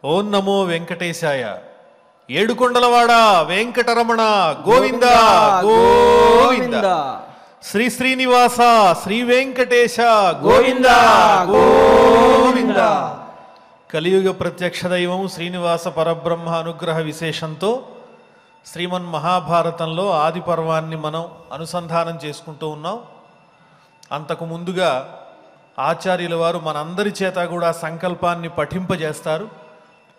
ఓం నమో వెంకటేశాయ. ఏడుకొండలవాడ వెంకటరమణ గోవింద గోవింద. శ్రీ శ్రీనివాస శ్రీ వెంకటేశ గోవింద గోవింద. కలియుగ ప్రత్యక్ష దైవం శ్రీనివాస పరబ్రహ్మ అనుగ్రహ విశేషంతో శ్రీమన్ మహాభారతంలో ఆది పర్వాన్ని మనం అనుసంధానం చేసుకుంటూ ఉన్నాం. అంతకు ముందుగా ఆచార్యుల వారు మనందరి చేత కూడా సంకల్పాన్ని పఠింపజేస్తారు.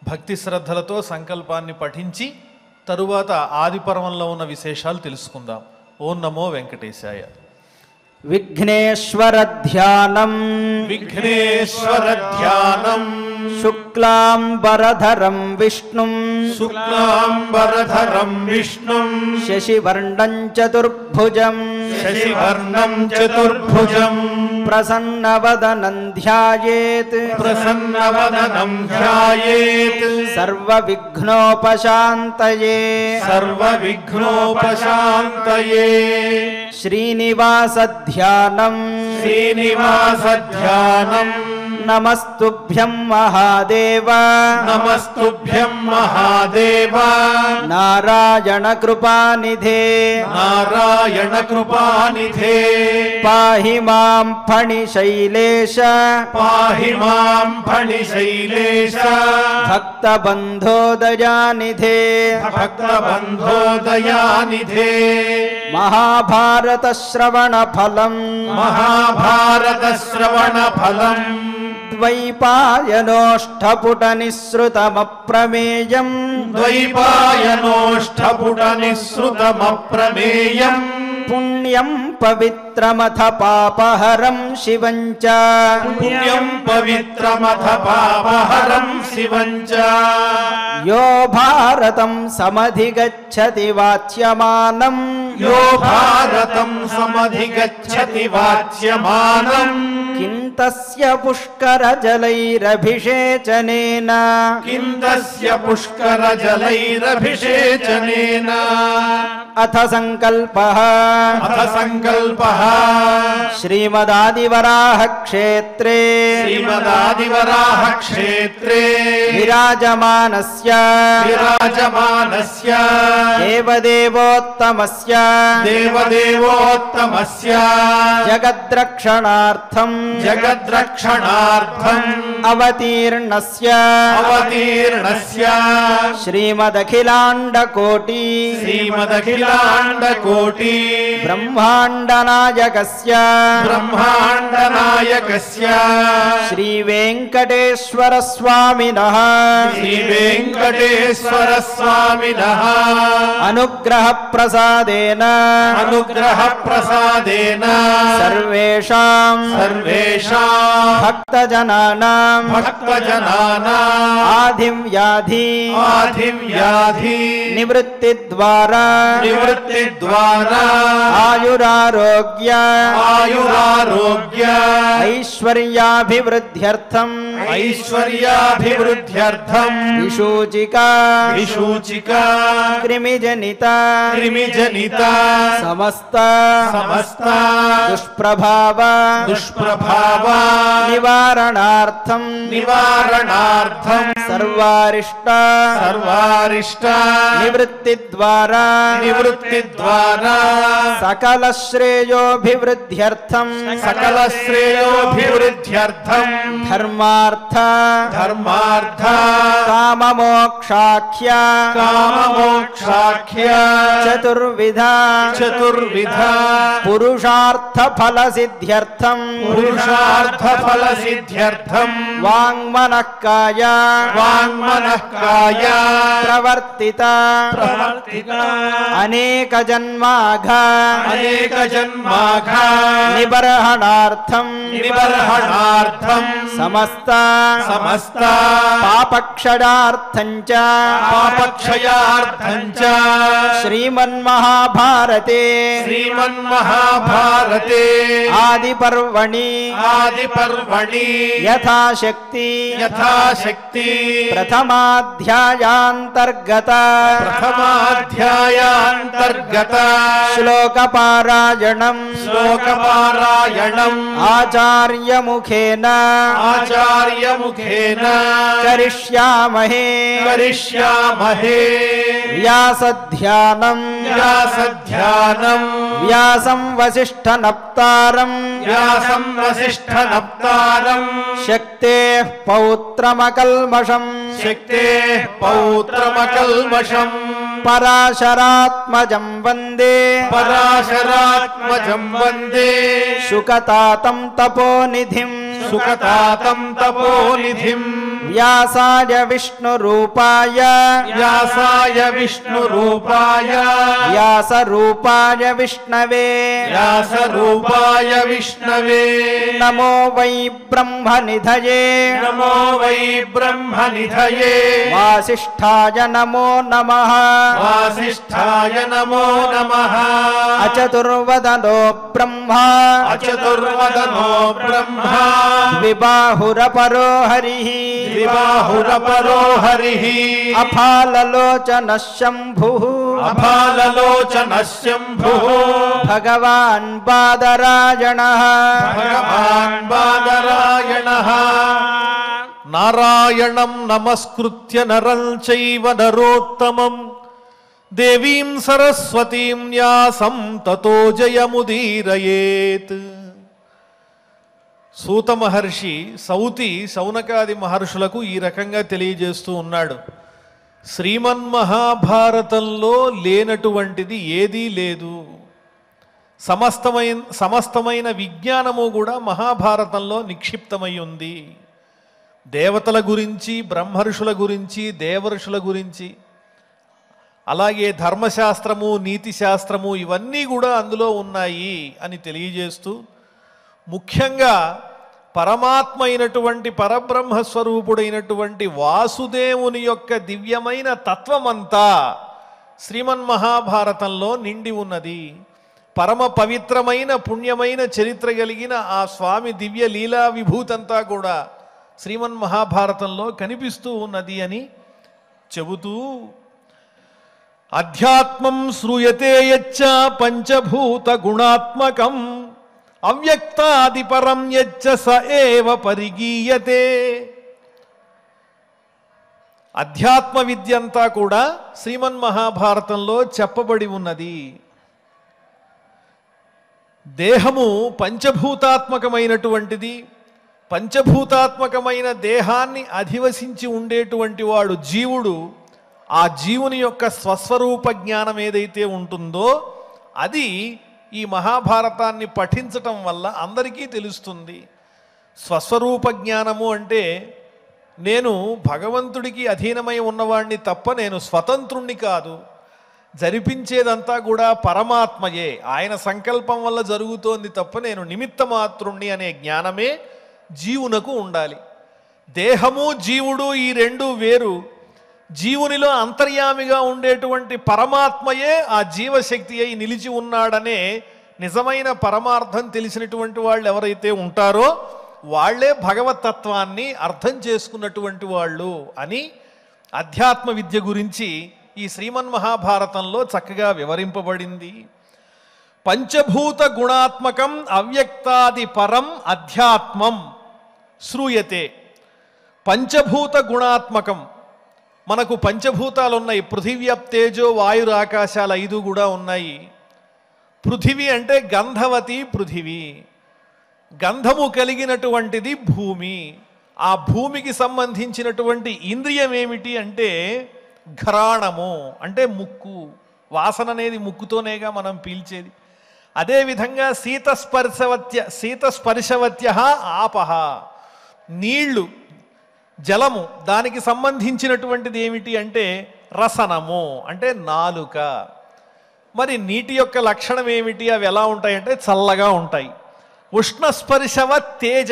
భక్తి శ్రద్ధలతో సంకల్పాన్ని పఠించి తరువాత ఆది పర్వంలో ఉన్న విశేషాలు తెలుసుకుందాం. ఓం నమో వెంకటేశాయ. విఘ్నేశ్వర ధ్యానం విఘ్నేశ్వర ధ్యానం శుక్లాంబరధరం విష్ణుం శుక్లాంబరధరం విష్ణుం శశివర్ణం చతుర్భుజం శశివర్ణం చతుర్భుజం ప్రసన్నవదనం ధ్యాయేత్ ప్రసన్నవదనం ధ్యాయేత్ సర్వవిఘ్నోపశాంతయే సర్వవిఘ్నోపశాంతయే. శ్రీనివాస ధ్యానం శ్రీనివాస ధ్యానం నమస్తుభ్యం మహాదేవ నమస్తుభ్యం మహాదేవ నారాయణ కృపానిధే నారాయణ కృపానిధే పాహి మాం ఫణిశైలేశ పాహి మాం ఫణిశైలేశ భక్తబంధోదయానిధే భక్తబంధోదయానిధే. మహాభారత శ్రవణ ఫలం మహాభారత శ్రవణ ఫలం ద్వైపాయనోష్ఠపుట నిస్సృతమప్రమేయం ద్వైపాయనోష్ఠపుట నిస్సృతమప్రమేయం పుణ్యం పవిత్రమథ పాపహరం శివం చ పుణ్యం పవిత్రమథ పాపహరం శివం చ. యో భారతం సమధిగచ్చతి వాచ్యమానం యో భారతం సమధిగచ్చతి వాచ్యమానం కిం తస్య పుష్కర జలైరభిషేచనేన కిం తస్య పుష్కర జలైరభిషేచనేన. అథ సంకల్పః అథ సంకల్పః శ్రీమదాదివరాహ క్షేత్రే శ్రీమదాదివరాహ క్షేత్రే విరాజమానస్య విరాజమానస్య దేవదేవోత్తమస్య దేవదేవోత్తమస్య జగద్రక్షణార్థం జగద్రక్షణార్థం అవతీర్ణస్య అవతీర్ణస్య శ్రీమదఖిలాండకోటి శ్రీమదఖిలాండకోటి బ్రహ్మాండనాయకస్య బ్రహ్మాండనాయకస్య శ్రీవేంకటేశ్వర స్వామినః శ్రీవేంకటేశ్వర స్వామినః అనుగ్రహ ప్రసాదేన అనుగ్రహ ప్రసాదేన సర్వేషాం సర్వేషాం భక్తజనానాం భక్తజనానాం ఆధివ్యాధి ఆధివ్యాధి నివృత్తి ద్వారా నివృత్తి ద్వారా ఆయురారోగ్య ఆయురారోగ్య ఐశ్వర్యాభివృద్ధ్యర్థం ఐశ్వర్యాభివృద్ధ్యర్థం విశూచిక విశూచిక క్రిమిజనిత క్రిమిజనిత సమస్త సమస్త దుష్ప్రభావ దుష్ప్రభావ నివారణార్థం నివారణార్థం సర్వారిష్ట సర్వారిష్ట నివృత్తి ద్వారా నివృత్తి ద్వారా సకల శ్రేయోభివృద్ధ్యర్థం సకల శ్రేయోభివృద్ధ్యర్థం ధర్మార్థ ధర్మార్థ కామమోక్షాఖ్య కామమోక్షాఖ్య చతుర్విధ చతుర్విధ పురుషార్థ ఫల సిద్ధ్యర్థం పురుషార్థ ఫల సిద్ధ్యర్థం వాంగ్మనః కాయ వాంగ్మనః కాయ ప్రవర్తిత ప్రవర్తిత అనేక జన్మాఘ అనేక జన్మాఘ నిబర్హణార్థం నిబర్హణార్థం సమస్త సమస్త పాపక్షయార్థం చ పాపక్షయార్థం చ శ్రీమన్మహాభారతే శ్రీమన్మహాభారతే ఆది పర్వణి ఆది పర్వణి యథాశక్తి యథాశక్తి ప్రథమాధ్యాయాంతర్గత ప్రథమాధ్యాయాంతర్గత శ్లోకపారాయణం శ్లోకపారాయణం ఆచార్యముఖేన ఆచార్యముఖేన కరిష్యామహే కరిష్యామహే కరిష్యామహే వ్యాసధ్యానం వ్యాసధ్యానం వ్యాసం వసిష్ఠనప్తారం వ్యాసం వసిష్ఠనప్తారం శక్తేః పౌత్రమకల్మషం శక్తేః పౌత్రమకల్మషం పరాశరాత్మజం వందే పరాశరాత్మజం వందే శుకతాతం తపోనిధిం సుఖతాతం తపోనిధిం వ్యాసాయ విష్ణురూపాయ వ్యాసాయ విష్ణురూపాయ వ్యాసరూపాయ విష్ణవే వ్యాసరూపాయ విష్ణవే నమో వై బ్రహ్మనిధయే నమో వై బ్రహ్మనిధయే వాసిష్ఠాయ నమో నమః వాసిష్ఠాయ నమో నమః అచతుర్వదనో బ్రహ్మ అచతుర్వదనో బ్రహ్మ ద్విబాహురపరో హరిః ద్విబాహురపరో హరిః అఫాలలోచనః శంభుః అఫాలలోచనః శంభుః భగవాన్ బాదరాయణః భగవాన్ బాదరాయణః నారాయణం నమస్కృత్య నరం చైవ నరోత్తమం దేవీం సరస్వతీం వ్యాసం తతో జయముదీరయేత్. సూత మహర్షి సౌతి శౌనకాది మహర్షులకు ఈ రకంగా తెలియజేస్తూ ఉన్నాడు. శ్రీమన్మహాభారతంలో లేనటువంటిది ఏదీ లేదు. సమస్తమైన విజ్ఞానము కూడా మహాభారతంలో నిక్షిప్తమై ఉంది. దేవతల గురించి, బ్రహ్మర్షుల గురించి, దేవర్షుల గురించి, అలాగే ధర్మశాస్త్రము, నీతి శాస్త్రము ఇవన్నీ కూడా అందులో ఉన్నాయి అని తెలియజేస్తూ, ముఖ్యంగా పరమాత్మ అయినటువంటి పరబ్రహ్మస్వరూపుడైనటువంటి వాసుదేవుని యొక్క దివ్యమైన తత్వమంతా శ్రీమన్మహాభారతంలో నిండి ఉన్నది. పరమ పవిత్రమైన పుణ్యమైన చరిత్ర కలిగిన ఆ స్వామి దివ్య లీలా విభూతంతా కూడా శ్రీమన్మహాభారతంలో కనిపిస్తూ ఉన్నది అని చెబుతూ, అధ్యాత్మం శ్రూయతే యచ్చ పంచభూత గుణాత్మకం అవ్యక్తాదిపరం యచ్చ స ఏవ పరిగీయతే. అధ్యాత్మ విద్య అంతా కూడా శ్రీమన్మహాభారతంలో చెప్పబడి ఉన్నది. దేహము పంచభూతాత్మకమైనటువంటిది. పంచభూతాత్మకమైన దేహాన్ని అధివసించి ఉండేటువంటి వాడు జీవుడు. ఆ జీవుని యొక్క స్వస్వరూప జ్ఞానం ఏదైతే ఉంటుందో అది ఈ మహాభారతాన్ని పఠించటం వల్ల అందరికీ తెలుస్తుంది. స్వస్వరూప జ్ఞానము అంటే నేను భగవంతుడికి అధీనమై ఉన్నవాణ్ణి తప్ప నేను స్వతంత్రుణ్ణి కాదు, జరిపించేదంతా కూడా పరమాత్మయే, ఆయన సంకల్పం వల్ల జరుగుతోంది తప్ప నేను నిమిత్త మాత్రుణ్ణి అనే జ్ఞానమే జీవునకు ఉండాలి. దేహము జీవుడు ఈ రెండు వేరు. జీవునిలో అంతర్యామిగా ఉండేటువంటి పరమాత్మయే ఆ జీవశక్తి అయి నిలిచి ఉన్నాడనే నిజమైన పరమార్థం తెలిసినటువంటి వాళ్ళు ఎవరైతే ఉంటారో వాళ్లే భగవతత్వాన్ని అర్థం చేసుకున్నటువంటి వాళ్ళు అని అధ్యాత్మ విద్య గురించి ఈ శ్రీమన్మహాభారతంలో చక్కగా వివరింపబడింది. పంచభూత గుణాత్మకం అవ్యక్తాది పరం అధ్యాత్మం శ్రూయతే. పంచభూత గుణాత్మకం, మనకు పంచభూతాలు ఉన్నాయి. పృథివ్యప్ తేజో వాయుర్ ఆకాశాలు 5 కూడా ఉన్నాయి. పృథివీ అంటే గంధవతి పృథివీ, గంధము కలిగినటువంటిది భూమి. ఆ భూమికి సంబంధించినటువంటి ఇంద్రియం ఏమిటి అంటే ఘ్రాణము, అంటే ముక్కు. వాసన అనేది ముక్కుతోనేగా మనం పీల్చేది. అదేవిధంగా శీతస్పర్శవత్య ఆపహ, నీళ్లు, జలము, దానికి సంబంధించినటువంటిది ఏమిటి అంటే రసనము, అంటే నాలుక. మరి నీటి యొక్క లక్షణం ఏమిటి? అవి ఎలా ఉంటాయంటే చల్లగా ఉంటాయి. ఉష్ణస్పర్శవత్ తేజ,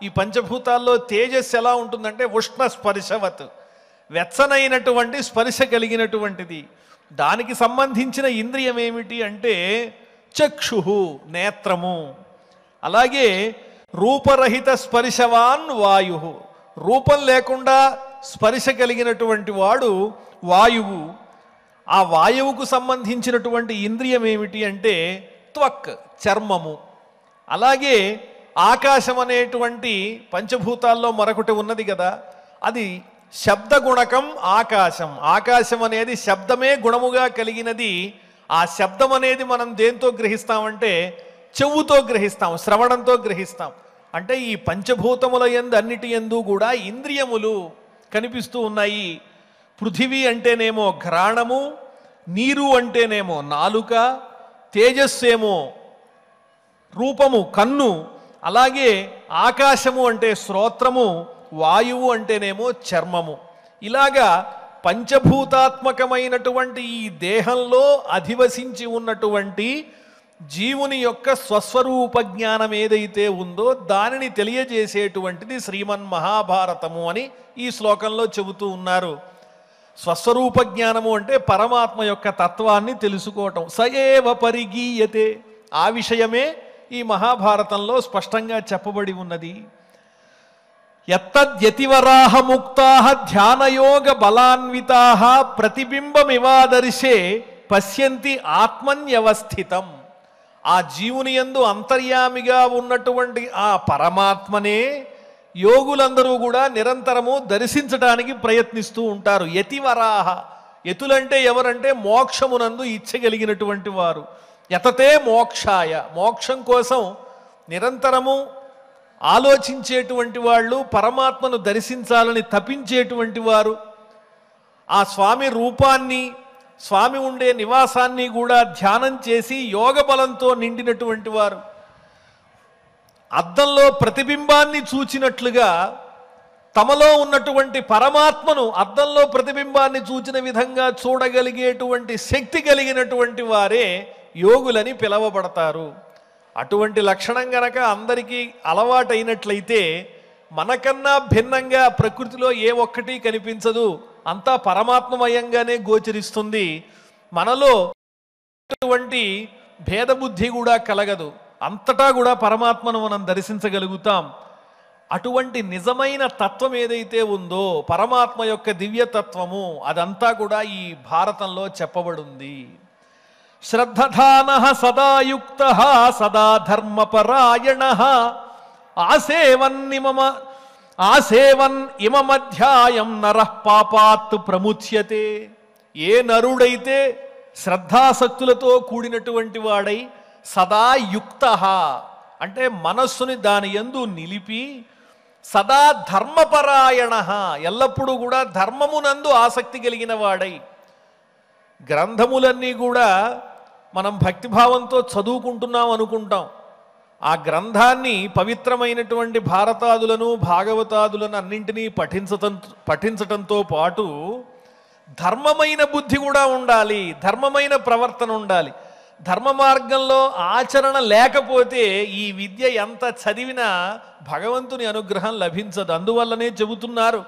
ఈ పంచభూతాల్లో తేజస్సు ఎలా ఉంటుందంటే ఉష్ణస్పర్శవత్, వెచ్చనైనటువంటి స్పర్శ కలిగినటువంటిది. దానికి సంబంధించిన ఇంద్రియం ఏమిటి అంటే చక్షు, నేత్రము. అలాగే రూపరహిత స్పర్శవాన్ వాయు, రూపం లేకుండా స్పర్శ కలిగినటువంటి వాడు వాయువు. ఆ వాయువుకు సంబంధించినటువంటి ఇంద్రియం ఏమిటి అంటే త్వక్, చర్మము. అలాగే ఆకాశం అనేటువంటి పంచభూతాల్లో మరొకటి ఉన్నది కదా, అది శబ్దగుణకం ఆకాశం. ఆకాశం అనేది శబ్దమే గుణముగా కలిగినది. ఆ శబ్దం అనేది మనం దేంతో గ్రహిస్తామంటే చెవుతో గ్రహిస్తాం, శ్రవణంతో గ్రహిస్తాం. అంటే ఈ పంచభూతముల యందు అన్నిటి యందు కూడా ఇంద్రియములు కనిపిస్తూ ఉన్నాయి. పృథివీ అంటేనేమో ఘ్రాణము, నీరు అంటేనేమో నాలుక, తేజస్సేమో రూపము కన్ను, అలాగే ఆకాశము అంటే శ్రోత్రము, వాయువు అంటేనేమో చర్మము. ఇలాగా పంచభూతాత్మకమైనటువంటి ఈ దేహంలో అధివసించి ఉన్నటువంటి జీవుని యొక్క స్వస్వరూప జ్ఞానం ఏదైతే ఉందో దానిని తెలియజేసేటువంటిది శ్రీమన్మహాభారతము అని ఈ శ్లోకంలో చెబుతూ ఉన్నారు. స్వస్వరూప జ్ఞానము అంటే పరమాత్మ యొక్క తత్వాన్ని తెలుసుకోవటం. సయేవ పరిగీయతే, ఆ విషయమే ఈ మహాభారతంలో స్పష్టంగా చెప్పబడి ఉన్నది. యత్తద్యతివరాహ ముక్తాః ధ్యానయోగ బలాన్వితాః ప్రతిబింబమివాదర్శే పశ్యంతి ఆత్మన్యవస్థితం. ఆ జీవుని యందు అంతర్యామిగా ఉన్నటువంటి ఆ పరమాత్మనే యోగులందరూ కూడా నిరంతరము దర్శించడానికి ప్రయత్నిస్తూ ఉంటారు. యతివరాహ, యతులంటే ఎవరంటే మోక్షమునందు ఇచ్చగలిగినటువంటి వారు. యతతే మోక్షాయ, మోక్షం కోసం నిరంతరము ఆలోచించేటువంటి వాళ్ళు, పరమాత్మను దర్శించాలని తపించేటువంటి వారు, ఆ స్వామి రూపాన్ని, స్వామి ఉండే నివాసాన్ని కూడా ధ్యానం చేసి యోగ బలంతో నిండినటువంటి వారు. అద్దంలో ప్రతిబింబాన్ని చూచినట్లుగా తమలో ఉన్నటువంటి పరమాత్మను అద్దంలో ప్రతిబింబాన్ని చూచిన విధంగా చూడగలిగేటువంటి శక్తి కలిగినటువంటి వారే యోగులని పిలవబడతారు. అటువంటి లక్షణం గనక అందరికీ అలవాటైనట్లయితే మనకన్నా భిన్నంగా ప్రకృతిలో ఏ ఒక్కటి కనిపించదు, అంతా పరమాత్మమయంగానే గోచరిస్తుంది. మనలో అటువంటి భేదబుద్ధి కూడా కలగదు, అంతటా కూడా పరమాత్మను మనం దర్శించగలుగుతాం. అటువంటి నిజమైన తత్వం ఏదైతే ఉందో పరమాత్మ యొక్క దివ్యతత్వము, అదంతా కూడా ఈ భారతంలో చెప్పబడింది. శ్రద్ధధానః సదాయుక్తః సదా ధర్మపరాయణః ఆసేవన్ ఇమమధ్యాయం నరః పాపాత్ ప్రముచ్యతే. ఏ నరుడైతే శ్రద్ధాసక్తులతో కూడినటువంటి వాడై సదా యుక్తః అంటే మనస్సుని దాని యందు నిలిపి, సదా ధర్మపరాయణః ఎల్లప్పుడూ కూడా ధర్మమునందు ఆసక్తి కలిగిన వాడై, గ్రంథములన్నీ కూడా మనం భక్తిభావంతో చదువుకుంటున్నాం అనుకుంటాం. ఆ గ్రంథాన్ని పవిత్రమైనటువంటి భారతాదులను భాగవతాదులను అన్నింటినీ పఠించటంతో పాటు ధర్మమైన బుద్ధి కూడా ఉండాలి, ధర్మమైన ప్రవర్తన ఉండాలి. ధర్మ మార్గంలో ఆచరణ లేకపోతే ఈ విద్య ఎంత చదివినా భగవంతుని అనుగ్రహం లభించదు. అందువల్లనే చెబుతున్నారు,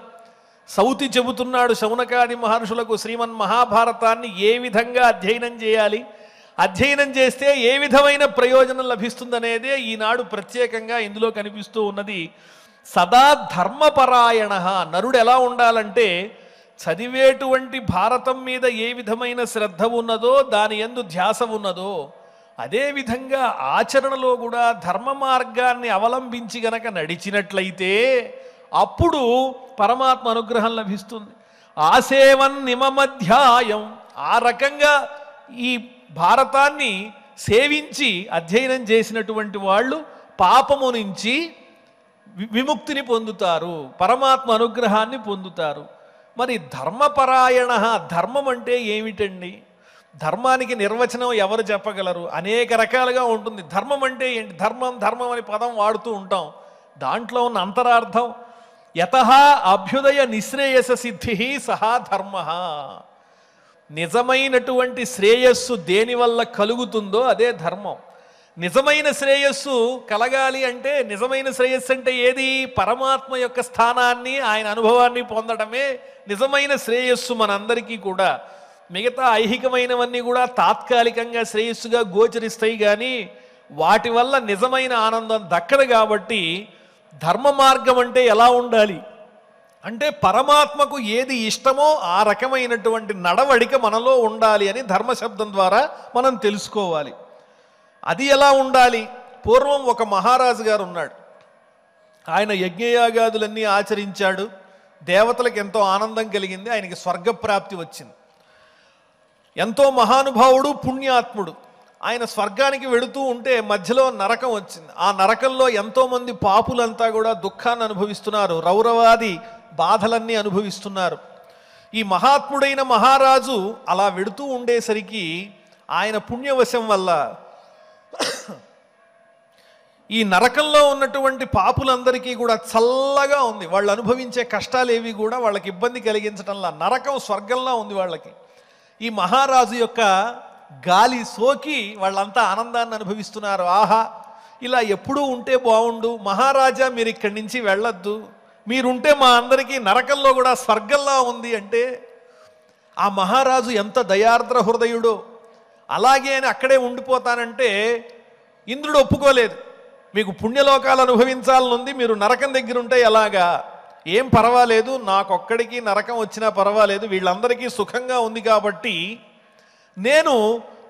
సౌతి చెబుతున్నాడు శౌనకాది మహర్షులకు శ్రీమన్మహాభారతాన్ని ఏ విధంగా అధ్యయనం చేయాలి, అధ్యయనం చేస్తే ఏ విధమైన ప్రయోజనం లభిస్తుందనేదే ఈనాడు ప్రత్యేకంగా ఇందులో కనిపిస్తూ ఉన్నది. సదా ధర్మపరాయణ, నరుడు ఎలా ఉండాలంటే చదివేటువంటి భారతం మీద ఏ విధమైన శ్రద్ధ ఉన్నదో, దాని యందు ధ్యాస ఉన్నదో, అదేవిధంగా ఆచరణలో కూడా ధర్మ మార్గాన్ని అవలంబించి గనక నడిచినట్లయితే అప్పుడు పరమాత్మ అనుగ్రహం లభిస్తుంది. ఆసేవన్ నిమమధ్యాయం, ఆ రకంగా ఈ భారతాన్ని సేవించి అధ్యయనం చేసినటువంటి వాళ్ళు పాపము నుంచి విముక్తిని పొందుతారు, పరమాత్మ అనుగ్రహాన్ని పొందుతారు. మరి ధర్మపరాయణ, ధర్మం అంటే ఏమిటండి? ధర్మానికి నిర్వచనం ఎవరు చెప్పగలరు? అనేక రకాలుగా ఉంటుంది. ధర్మం అంటే ఏంటి? ధర్మం ధర్మం అని పదం వాడుతూ ఉంటాం. దాంట్లో ఉన్న అంతరార్థం యతః అభ్యుదయ నిశ్రేయస సిద్ధి సహా ధర్మ. నిజమైనటువంటి శ్రేయస్సు దేనివల్ల కలుగుతుందో అదే ధర్మం. నిజమైన శ్రేయస్సు కలగాలి అంటే, నిజమైన శ్రేయస్సు అంటే ఏది? పరమాత్మ యొక్క స్థానాన్ని, ఆయన అనుభవాన్ని పొందడమే నిజమైన శ్రేయస్సు మనందరికీ కూడా. మిగతా ఐహికమైనవన్నీ కూడా తాత్కాలికంగా శ్రేయస్సుగా గోచరిస్తాయి, కానీ వాటి వల్ల నిజమైన ఆనందం దక్కదు. కాబట్టి ధర్మ మార్గం అంటే ఎలా ఉండాలి అంటే, పరమాత్మకు ఏది ఇష్టమో ఆ రకమైనటువంటి నడవడిక మనలో ఉండాలి అని ధర్మశబ్దం ద్వారా మనం తెలుసుకోవాలి. అది ఎలా ఉండాలి? పూర్వం ఒక మహారాజు గారు ఉన్నాడు. ఆయన యజ్ఞయాగాదులన్నీ ఆచరించాడు, దేవతలకు ఎంతో ఆనందం కలిగింది, ఆయనకి స్వర్గప్రాప్తి వచ్చింది. ఎంతో మహానుభావుడు, పుణ్యాత్ముడు. ఆయన స్వర్గానికి వెళుతూ ఉంటే మధ్యలో నరకం వచ్చింది. ఆ నరకంలో ఎంతోమంది పాపులంతా కూడా దుఃఖాన్ని అనుభవిస్తున్నారు, రౌరవాది బాధలన్నీ అనుభవిస్తున్నారు. ఈ మహాత్ముడైన మహారాజు అలా వెడుతూ ఉండేసరికి ఆయన పుణ్యవశం వల్ల ఈ నరకంలో ఉన్నటువంటి పాపులందరికీ కూడా చల్లగా ఉంది. వాళ్ళు అనుభవించే కష్టాలేవి కూడా వాళ్ళకి ఇబ్బంది కలిగించడంలా నరకం స్వర్గంలా ఉంది వాళ్ళకి. ఈ మహారాజు యొక్క గాలి సోకి వాళ్ళంతా ఆనందాన్ని అనుభవిస్తున్నారు. ఆహా, ఇలా ఎప్పుడూ ఉంటే బాగుండు, మహారాజా మీరు ఇక్కడి నుంచి వెళ్ళొద్దు, మీరుంటే మా అందరికీ నరకంలో కూడా స్వర్గంలా ఉంది అంటే ఆ మహారాజు ఎంత దయార్ద్ర హృదయుడో. అలాగే అని అక్కడే ఉండిపోతానంటే ఇంద్రుడు ఒప్పుకోలేదు. మీకు పుణ్యలోకాలు అనుభవించాలనుంది, మీరు నరకం దగ్గర ఉంటే ఎలాగా, ఏం పర్వాలేదు, నాకొక్కడికి నరకం వచ్చినా పర్వాలేదు, వీళ్ళందరికీ సుఖంగా ఉంది కాబట్టి నేను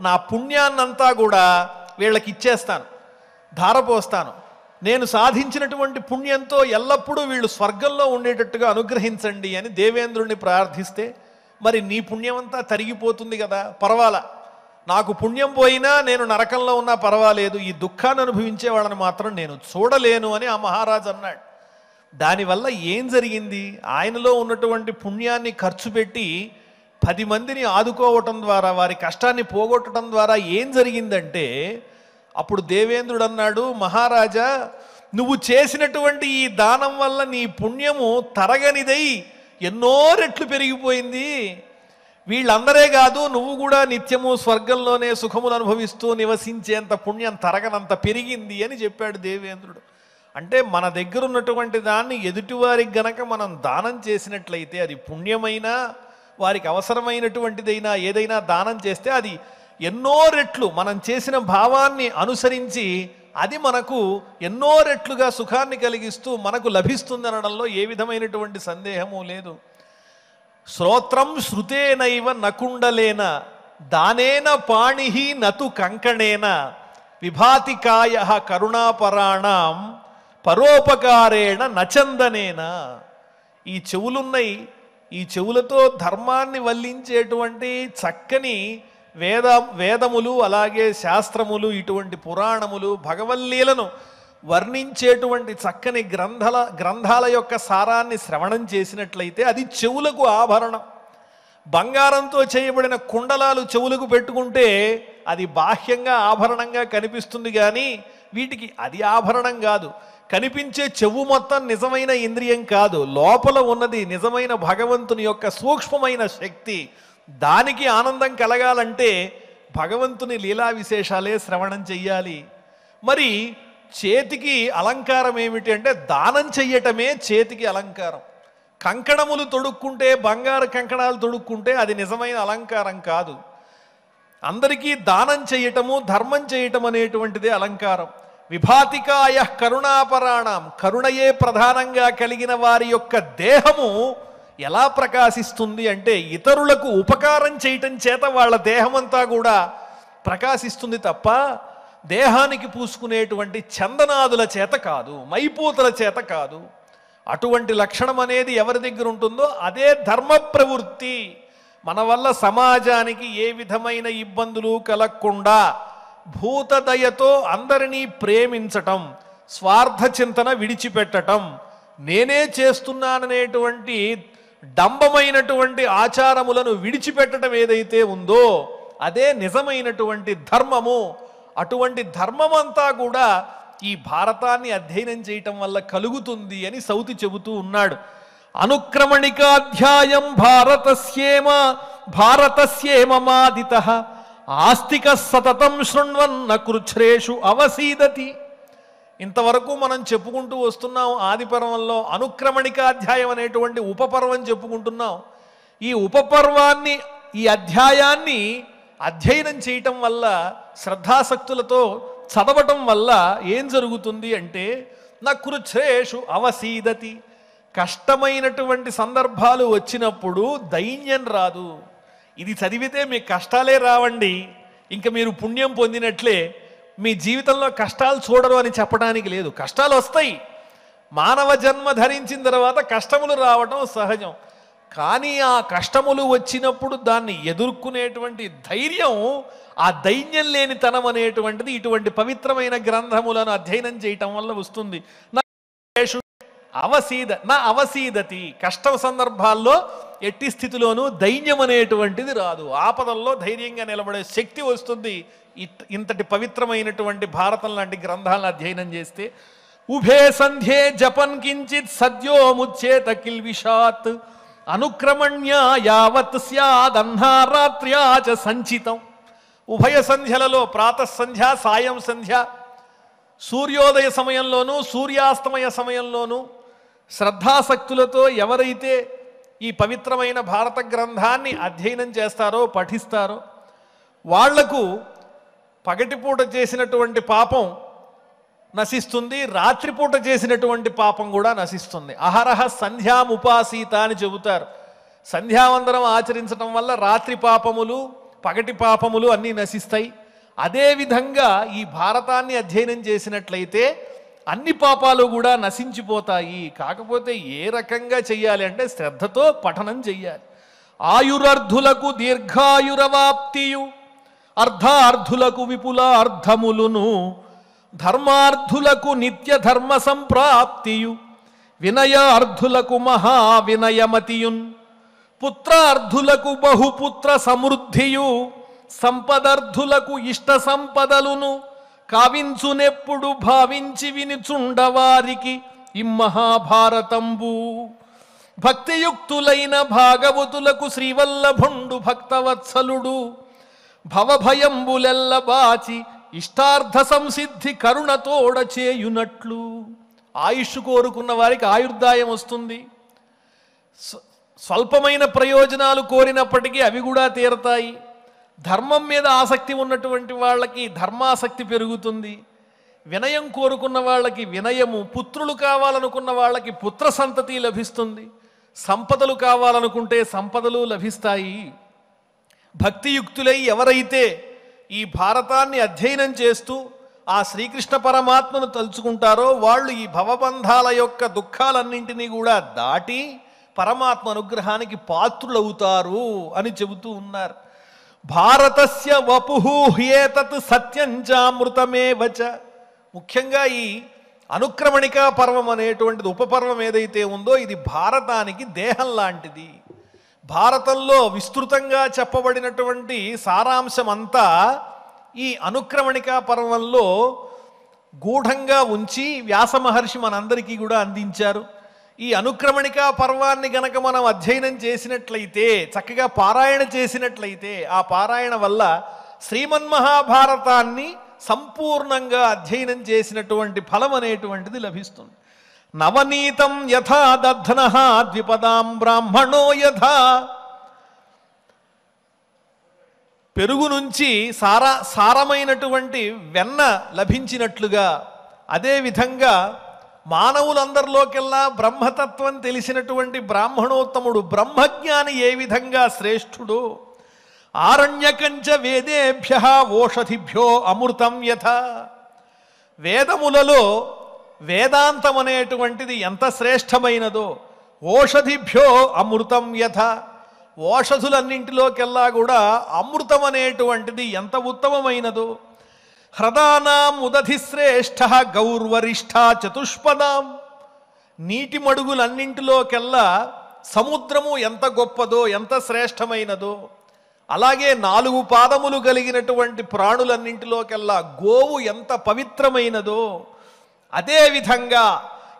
నా పుణ్యాన్నంతా కూడా వీళ్ళకి ఇచ్చేస్తాను, ధారపోస్తాను. నేను సాధించినటువంటి పుణ్యంతో ఎల్లప్పుడూ వీళ్ళు స్వర్గంలో ఉండేటట్టుగా అనుగ్రహించండి అని దేవేంద్రుడిని ప్రార్థిస్తే, మరి నీ పుణ్యమంతా తరిగిపోతుంది కదా, పర్వాలా, నాకు పుణ్యం పోయినా నేను నరకంలో ఉన్నా పర్వాలేదు, ఈ దుఃఖాన్ని అనుభవించే వాళ్ళని మాత్రం నేను చూడలేను అని ఆ మహారాజు అన్నాడు. దానివల్ల ఏం జరిగింది, ఆయనలో ఉన్నటువంటి పుణ్యాన్ని ఖర్చు పెట్టి 10 మందిని ఆదుకోవటం ద్వారా, వారి కష్టాన్ని పోగొట్టడం ద్వారా ఏం జరిగిందంటే, అప్పుడు దేవేంద్రుడు అన్నాడు, మహారాజా నువ్వు చేసినటువంటి ఈ దానం వల్ల నీ పుణ్యము తరగనిదై ఎన్నో రెట్లు పెరిగిపోయింది. వీళ్ళందరే కాదు, నువ్వు కూడా నిత్యము స్వర్గంలోనే సుఖములు అనుభవిస్తూ నివసించేంత పుణ్యం తరగనంత పెరిగింది అని చెప్పాడు దేవేంద్రుడు. అంటే మన దగ్గర ఉన్నటువంటి దాన్ని ఎదుటివారికి గనక మనం దానం చేసినట్లయితే, అది పుణ్యమైనా వారికి అవసరమైనటువంటిదైనా ఏదైనా దానం చేస్తే అది ఎన్నో రెట్లు మనం చేసిన భావాన్ని అనుసరించి అది మనకు ఎన్నో రెట్లుగా సుఖాన్ని కలిగిస్తూ మనకు లభిస్తుందనడంలో ఏ విధమైనటువంటి సందేహము లేదు. శ్రోత్రం శృతేనైవ నకుండలేన దానేన పాణిహి నతు కంకణేన విభాతికాయ కరుణాపరాణం పరోపకారేణ నచందనేన. ఈ చెవులున్నాయి, ఈ చెవులతో ధర్మాన్ని వల్లించేటువంటి చక్కని వేదములు, అలాగే శాస్త్రములు, ఇటువంటి పురాణములు, భగవల్లీలను వర్ణించేటువంటి చక్కని గ్రంథాల యొక్క సారాన్ని శ్రవణం చేసినట్లయితే అది చెవులకు ఆభరణం. బంగారంతో చేయబడిన కుండలాలు చెవులకు పెట్టుకుంటే అది బాహ్యంగా ఆభరణంగా కనిపిస్తుంది, కానీ వీటికి అది ఆభరణం కాదు. కనిపించే చెవు మొత్తం నిజమైన ఇంద్రియం కాదు, లోపల ఉన్నది నిజమైన భగవంతుని యొక్క సూక్ష్మమైన శక్తి. దానికి ఆనందం కలగాలంటే భగవంతుని లీలా విశేషాలే శ్రవణం చెయ్యాలి. మరి చేతికి అలంకారం ఏమిటి అంటే, దానం చెయ్యటమే చేతికి అలంకారం. కంకణములు తొడుక్కుంటే, బంగారు కంకణాలు తొడుక్కుంటే అది నిజమైన అలంకారం కాదు. అందరికీ దానం చెయ్యటము, ధర్మం చేయటం అనేటువంటిదే అలంకారం. విభాతికాయ కరుణాపరాణం, కరుణయే ప్రధానంగా కలిగిన వారి యొక్క దేహము ఎలా ప్రకాశిస్తుంది అంటే, ఇతరులకు ఉపకారం చేయటం చేత వాళ్ళ దేహమంతా కూడా ప్రకాశిస్తుంది తప్ప దేహానికి పూసుకునేటువంటి చందనాదుల చేత కాదు, మైపూతల చేత కాదు. అటువంటి లక్షణం అనేది ఎవరి దగ్గర ఉంటుందో అదే ధర్మ ప్రవృత్తి. మన వల్ల సమాజానికి ఏ విధమైన ఇబ్బందులు కలగకుండా భూతదయతో అందరినీ ప్రేమించటం, స్వార్థ చింతన విడిచిపెట్టటం, నేనే చేస్తున్నాననేటువంటి డంబమైనటువంటి ఆచారములను విడిచిపెట్టడం ఏదైతే ఉందో అదే నిజమైనటువంటి ధర్మము. అటువంటి ధర్మమంతా కూడా ఈ భారతాన్ని అధ్యయనం చేయటం వల్ల కలుగుతుంది అని సౌతి చెబుతూ ఉన్నాడు. అనుక్రమణికాధ్యాయం భారతస్యేమమాదితః ఆస్తిక సతతం శృణ్వన్న కృచ్ఛ్రేషు అవసీదతి. ఇంతవరకు మనం చెప్పుకుంటూ వస్తున్నాం. ఆదిపర్వంలో అనుక్రమణికాధ్యాయం అనేటువంటి ఉపపర్వం చెప్పుకుంటున్నాం. ఈ ఉపపర్వాన్ని, ఈ అధ్యాయాన్ని అధ్యయనం చేయటం వల్ల, శ్రద్ధాసక్తులతో చదవటం వల్ల ఏం జరుగుతుంది అంటే, నా కృచ్ఛ్రేషు అవసీదతి. కష్టమైనటువంటి సందర్భాలు వచ్చినప్పుడు దైన్యం రాదు. ఇది చదివితే మీ కష్టాలే రావండి, ఇంకా మీరు పుణ్యం పొందినట్లే, మీ జీవితంలో కష్టాలు చూడరు అని చెప్పడానికి లేదు. కష్టాలు వస్తాయి, మానవ జన్మ ధరించిన తర్వాత కష్టములు రావటం సహజం. కానీ ఆ కష్టములు వచ్చినప్పుడు దాన్ని ఎదుర్కొనేటువంటి ధైర్యం, ఆ దైన్యం లేనితనం అనేటువంటిది ఇటువంటి పవిత్రమైన గ్రంథములను అధ్యయనం చేయటం వల్ల వస్తుంది. అవసీదతి, కష్టం సందర్భాల్లో ఎట్టి స్థితిలోనూ దైన్యం అనేటువంటిది రాదు. ఆపదల్లో ధైర్యంగా నిలబడే శక్తి వస్తుంది ఇంతటి పవిత్రమైనటువంటి భారతం లాంటి గ్రంథాలను అధ్యయనం చేస్తే. ఉభే సంధ్యే జపన్ కించిత్ సద్యో ముచ్చేత కిల్విషాత్ అనుక్రమణ్య యావత్ స్యాదన్నారాత్ర్యా చ సంచితం. ఉభయ సంధ్యలలో ప్రాతఃసంధ్య, సాయం సంధ్య, సూర్యోదయ సమయంలోనూ సూర్యాస్తమయ సమయంలోనూ శ్రద్ధాసక్తులతో ఎవరైతే ఈ పవిత్రమైన భారత గ్రంథాన్ని అధ్యయనం చేస్తారో, పఠిస్తారో, వాళ్లకు పగటిపూట చేసినటువంటి పాపం నశిస్తుంది, రాత్రిపూట చేసినటువంటి పాపం కూడా నశిస్తుంది. అహరహ సంధ్యాముపాసీత అని చెబుతారు. సంధ్యావందనం ఆచరించడం వల్ల రాత్రి పాపములు, పగటి పాపములు అన్నీ నశిస్తాయి. అదేవిధంగా ఈ భారతాన్ని అధ్యయనం చేసినట్లయితే అన్ని పాపాలు కూడా నశించిపోతాయి. కాకపోతే ఏ రకంగా చెయ్యాలి అంటే శ్రద్ధతో పఠనం చెయ్యాలి. ఆయురర్ధులకు దీర్ఘాయురవాప్తియు, అర్ధార్థులకు విపుల అర్థములును, ధర్మార్థులకు నిత్య ధర్మ సంప్రాప్తియు, వినయార్థులకు మహావినయమతియున్, పుత్రార్థులకు బహుపుత్ర సమృద్ధియు, సంపదర్థులకు ఇష్ట సంపదలును కావించునెప్పుడు భావించి వినిచుండవారికి ఇమ్మహాభారతంబు. భక్తియుక్తులైన భాగవతులకు శ్రీవల్లభుండు భక్తవత్సలుడు, భవభయంబులెల్ల బాచి ఇష్టార్థ సంసిద్ధి కరుణతోడ చేయునట్లు. ఆయుష్ కోరుకున్న వారికి ఆయుర్దాయం వస్తుంది. స్వల్పమైన ప్రయోజనాలు కోరినప్పటికీ అవి కూడా తీరతాయి. ధర్మం మీద ఆసక్తి ఉన్నటువంటి వాళ్ళకి ధర్మాసక్తి పెరుగుతుంది. వినయం కోరుకున్న వాళ్ళకి వినయము, పుత్రులు కావాలనుకున్న వాళ్ళకి పుత్ర సంతతి లభిస్తుంది. సంపదలు కావాలనుకుంటే సంపదలు లభిస్తాయి. భక్తియుక్తులై ఎవరైతే ఈ భారతాన్ని అధ్యయనం చేస్తూ ఆ శ్రీకృష్ణ పరమాత్మను తలుచుకుంటారో వాళ్ళు ఈ భవబంధాల యొక్క దుఃఖాలన్నింటినీ కూడా దాటి పరమాత్మ అనుగ్రహానికి పాత్రులవుతారు అని చెబుతూ ఉన్నారు. భారతస్య వపుహేతత్ సత్యంచామృతమేవచ. ముఖ్యంగా ఈ అనుక్రమణికా పర్వం అనేటువంటిది ఉపపర్వం ఏదైతే ఉందో ఇది భారతానికి దేహం లాంటిది. భారతంలో విస్తృతంగా చెప్పబడినటువంటి సారాంశం అంతా ఈ అనుక్రమణికా పర్వంలో గూఢంగా ఉంచి వ్యాస మహర్షి మనందరికీ కూడా అందించారు. ఈ అనుక్రమణికా పర్వాన్ని గనక మనం అధ్యయనం చేసినట్లయితే, చక్కగా పారాయణ చేసినట్లయితే, ఆ పారాయణ వల్ల శ్రీమన్మహాభారతాన్ని సంపూర్ణంగా అధ్యయనం చేసినటువంటి ఫలం అనేటువంటిది లభిస్తుంది. నవనీతం యథా దధ్నః ద్విపదాం బ్రాహ్మణో యథా. పెరుగు నుంచి సారమైనటువంటి వెన్న లభించినట్లుగా, అదేవిధంగా మానవులందరిలోకెల్లా బ్రహ్మతత్వం తెలిసినటువంటి బ్రాహ్మణోత్తముడు, బ్రహ్మజ్ఞాని ఏ విధంగా శ్రేష్ఠుడో, ఆరణ్యకంచ వేదేభ్య ఓషధిభ్యో అమృతం యథ. వేదములలో వేదాంతం అనేటువంటిది ఎంత శ్రేష్టమైనదో, ఓషధిభ్యో అమృతం యథ, ఓషధులన్నింటిలోకెల్లా కూడా అమృతం అనేటువంటిది ఎంత ఉత్తమమైనదో. హ్రదానాం ఉదధిశ్రేష్ఠ గౌర్వరిష్ఠ చతుష్పదాం. నీటి మడుగులన్నింటిలోకెల్లా సముద్రము ఎంత గొప్పదో, ఎంత శ్రేష్టమైనదో, అలాగే 4 పాదములు కలిగినటువంటి ప్రాణులన్నింటిలోకెల్లా గోవు ఎంత పవిత్రమైనదో, అదేవిధంగా